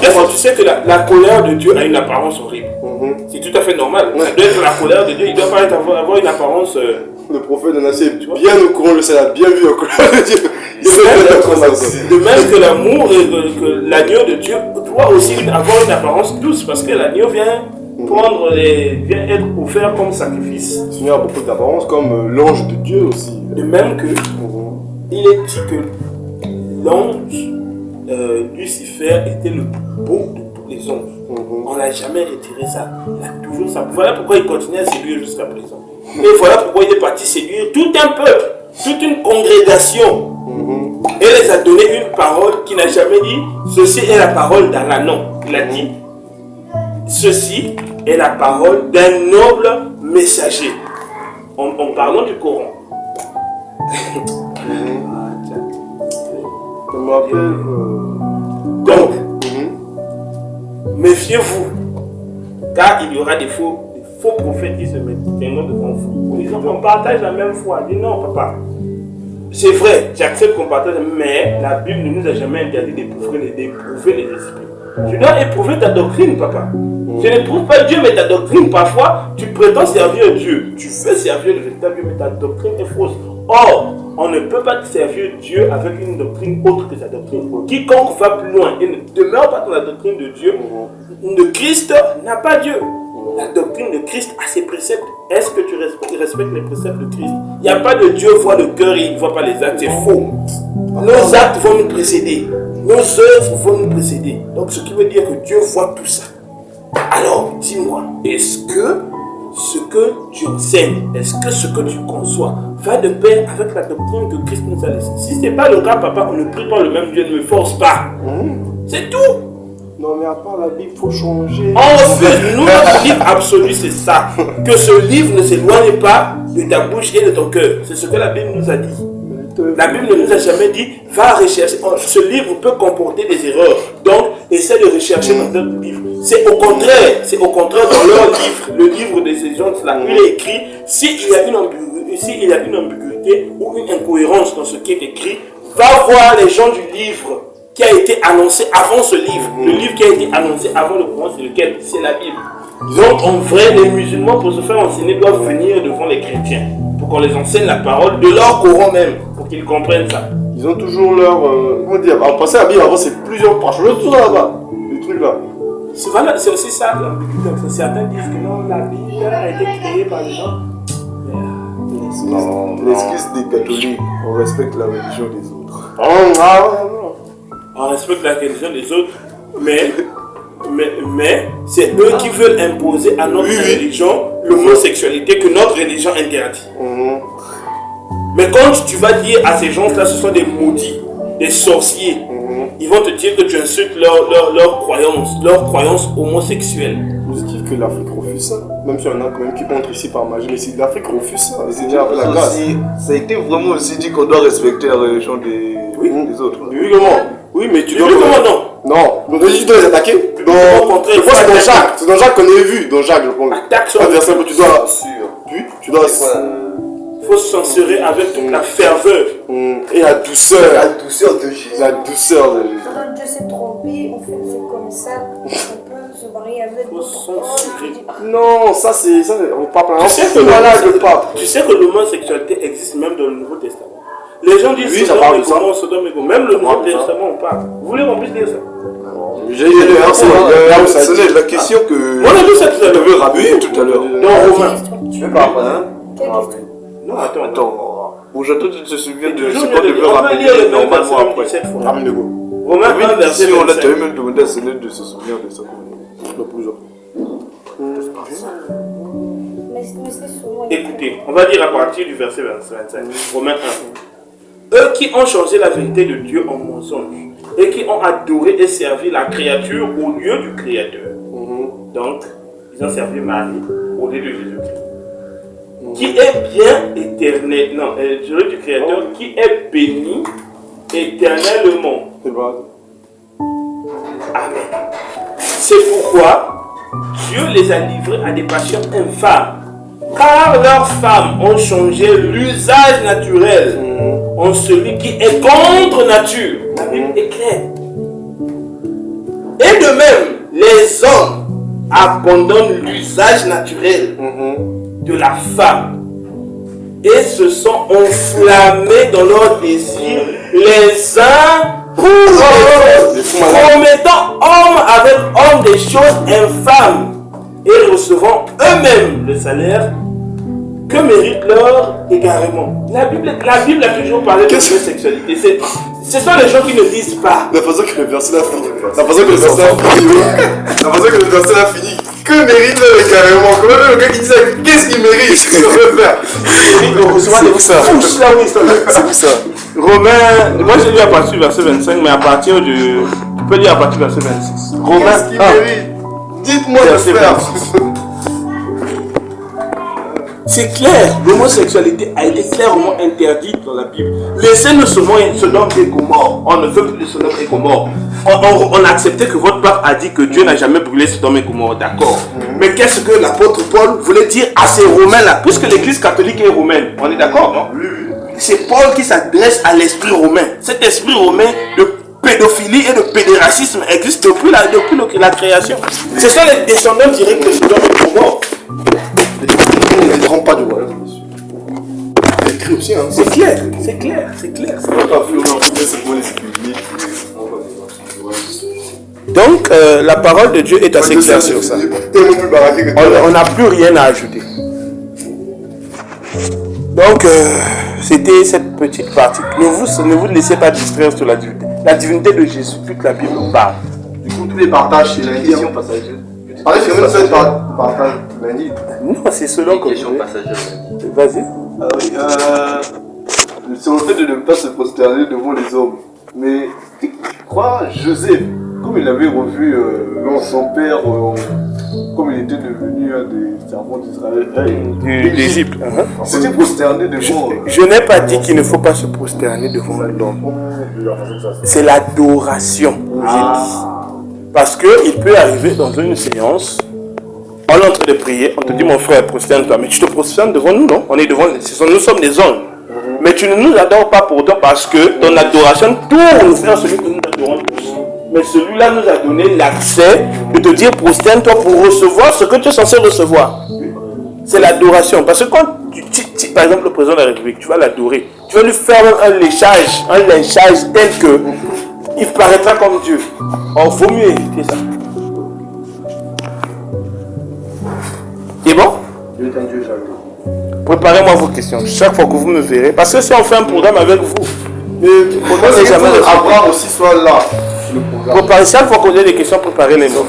Des fois, tu sais que la colère de Dieu a une apparence horrible. C'est tout à fait normal. Ça doit être la colère de Dieu, il ne doit pas avoir une apparence. Le prophète en a assez bien au courant, le Seigneur a bien vu au courant de Dieu. Il sait De même que l'amour et que l'agneau de Dieu doit aussi avoir une apparence douce parce que l'agneau vient vient être offert comme sacrifice. Le Seigneur a beaucoup d'apparence comme l'ange de Dieu aussi. De même que il est dit que l'ange Lucifer était le plus beau de tous les anges. On n'a jamais retiré ça. Il a toujours ça. Voilà pourquoi il continue à séduire jusqu'à présent. Et voilà pourquoi il est parti séduire tout un peuple, toute une congrégation. Et les a donné une parole qui n'a jamais dit ceci est la parole d'Allah. Non, il a dit ceci est la parole d'un noble messager. En parlant du Coran. Je me rappelle. Donc, méfiez-vous, car il y aura des faux prophètes qui se mettent devant vous. Ils disent qu'on partage la même foi. Je dis non, papa. C'est vrai, j'accepte qu'on partage, mais la Bible ne nous a jamais interdit d'éprouver les esprits. Tu dois éprouver ta doctrine, papa. Je n'éprouve pas Dieu, mais ta doctrine, parfois, tu prétends servir Dieu. Tu veux servir le véritable Dieu, mais ta doctrine est fausse. Or, on ne peut pas servir Dieu avec une doctrine autre que sa doctrine. Quiconque va plus loin et ne demeure pas dans la doctrine de Dieu, de Christ, n'a pas Dieu. La doctrine de Christ a ses préceptes. Est-ce que tu respectes les préceptes de Christ? Il n'y a pas de Dieu voit le cœur et il ne voit pas les actes. C'est faux. Nos actes vont nous précéder. Nos œuvres vont nous précéder. Donc, ce qui veut dire que Dieu voit tout ça. Alors, dis-moi, est-ce que ce que tu enseignes, est-ce que ce que tu conçois va de pair avec la doctrine que Christ nous a laissée? Si ce n'est pas le cas, papa, on ne prie pas le même Dieu, ne me force pas. C'est tout. Non, mais à part la Bible, il faut changer. En fait, nous, notre livre absolu, c'est ça. Que ce livre ne s'éloigne pas de ta bouche et de ton cœur. C'est ce que la Bible nous a dit. La Bible ne nous a jamais dit, va rechercher. Ce livre peut comporter des erreurs. Donc, essaie de rechercher dans d'autres livres. C'est au contraire dans leur livre, le livre de ces gens-là, il est écrit, s'il y a une ambiguïté ou une incohérence dans ce qui est écrit, va voir les gens du livre qui a été annoncé avant ce livre. Le livre qui a été annoncé avant le Coran, c'est lequel? C'est la Bible. Donc, en vrai, les musulmans, pour se faire enseigner, doivent venir devant les chrétiens pour qu'on les enseigne la parole de leur Coran même, pour qu'ils comprennent ça. Ils ont toujours leur. Comment dire? En passant la Bible, avant, c'est plusieurs pages. Tout ça là-bas. Les trucs là. C'est aussi ça l'ambiguïté. Certains disent que non, la Bible a été créée par les gens. Non, l'excuse des catholiques, on respecte la religion des autres. On respecte la religion des autres, mais c'est eux qui veulent imposer à notre religion l'homosexualité que notre religion interdit. Mais quand tu vas dire à ces gens-là, ce sont des maudits, des sorciers, ils vont te dire que tu insultes leur croyance homosexuelle. Positif que l'Afrique refuse ça. Même s'il y en a quand même qui entrent ici par magie, mais si l'Afrique refuse ça, c'est déjà avec la grâce. Ça a été vraiment aussi dit qu'on doit respecter la religion des autres. Oui, comment? Oui, mais tu dois. Non. Non, donc tu dois les attaquer. C'est dans Jacques qu'on a vu. Dans Jacques, je pense. Attaque sur l'adversaire, tu dois. Tu dois. Il faut se censurer avec toute la ferveur. Et la douceur. La douceur de Jésus. La douceur de Jésus. Quand Dieu s'est trompé, on fait comme ça, on peut se marier avec d'autres. Non, ça c'est. On parle pas. Tu sais que l'homosexualité existe même dans le Nouveau Testament. Les gens disent oui, ça parle de ça. Sodome et Gomorrhe. Même le Nouveau Testament, on parle. Vous voulez qu'on puisse dire ça? C'est la question que. On a vu ça tout à l'heure. Je veux rappeler tout à l'heure. Non, Romain. Tu veux pas, hein? Non, attends. Bon, j'attends que tu te souviennes de ce On qu'on devait va rappeler lire le même normalement verset après. cette fois. Ramène de go. Romain 1, verset Si on l'a 25. même demandé à Céline de se souvenir de ça. Écoutez, on va dire à partir du verset 25. Romains 1. Eux qui ont changé la vérité de Dieu en mensonge et qui ont adoré et servi la créature au lieu du Créateur. Donc, ils ont servi Marie au lieu de Jésus-Christ. Qui est bien éternel, non, je veux du Créateur, qui est béni éternellement. Amen. C'est pourquoi Dieu les a livrés à des passions infâmes, car leurs femmes ont changé l'usage naturel en celui qui est contre nature. La Bible est claire. Et de même, les hommes abandonnent l'usage naturel de la femme et se sont enflammés dans leurs désirs les uns pour les autres, promettant homme avec homme des choses infâmes et recevant eux-mêmes le salaire que mérite leur égarement. La Bible a toujours parlé de l'homosexualité. Ce sont les gens qui ne disent pas. La façon que le verset là finit. La façon que le verset là finit. Que mérite le carrément? Comment même le gars qui dit ça, qu'est-ce qu'il mérite? Qu'est-ce qu'on veut faire? C'est où ça? C'est où ça? Romains, moi j'ai lu à partir du verset 25, mais à partir du. Tu peux lire à partir du verset 26. Romains. Qu'est-ce qu'il mérite? Dites-moi de faire. C'est clair, l'homosexualité a été clairement interdite dans la Bible. Laissez-nous Sodome et Gomorrhe. On ne veut plus de Sodome et Gomorrhe. On a accepté que votre pape a dit que Dieu n'a jamais brûlé Sodome et Gomorrhe, d'accord. Mais qu'est-ce que l'apôtre Paul voulait dire à ces Romains-là? Puisque l'église catholique est romaine, on est d'accord, non? Oui, oui. C'est Paul qui s'adresse à l'esprit romain. Cet esprit romain de pédophilie et de pédéracisme existe depuis la création. Ce sont les descendants directs de Sodome et Gomorrhe. Ne les trompe pas de royaume, monsieur. C'est écrit aussi, hein. C'est clair, c'est clair, c'est clair. Donc, la parole de Dieu est assez claire sur ça. On n'a plus rien à ajouter. Donc, c'était cette petite partie. Ne vous laissez pas distraire sur la divinité. La divinité de Jésus, toute la Bible en parle. Du coup, tous les partages, c'est la question passagère. Allez, c'est même ça, partage lundi. Non, c'est selon que Question vous passagère. Vas-y. Ah oui, c'est le fait de ne pas se prosterner devant les hommes. Mais tu crois, Joseph, comme il avait revu son père, comme il était devenu un des servants d'Israël, D'Égypte. il s'était prosterné devant. Je n'ai pas dit qu'il ne faut pas se prosterner devant l'homme. C'est l'adoration, j'ai dit. Parce qu'il peut arriver dans une séance, on est en train de prier, on te dit mon frère, prosterne-toi. Mais tu te prosternes devant nous, non? On est devant, nous sommes des hommes. Mais tu ne nous adores pas pour autant parce que ton adoration tourne vers celui que nous adorons tous. Mais celui-là nous a donné l'accès de te dire prosterne-toi pour recevoir ce que tu es censé recevoir. C'est l'adoration. Parce que quand par exemple le président de la République, tu vas l'adorer, tu vas lui faire un lynchage tel que il paraîtra comme Dieu. Or, il faut mieux éviter ça. C'est bon? Dieu est un Dieu jaloux. Préparez-moi vos questions chaque fois que vous me verrez. Parce que si on fait un programme avec vous, Pourquoi jamais Abraham aussi soit là? préparez chaque fois qu'on a des questions, préparez-les mots.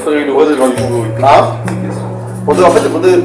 Ah? En fait, il faudrait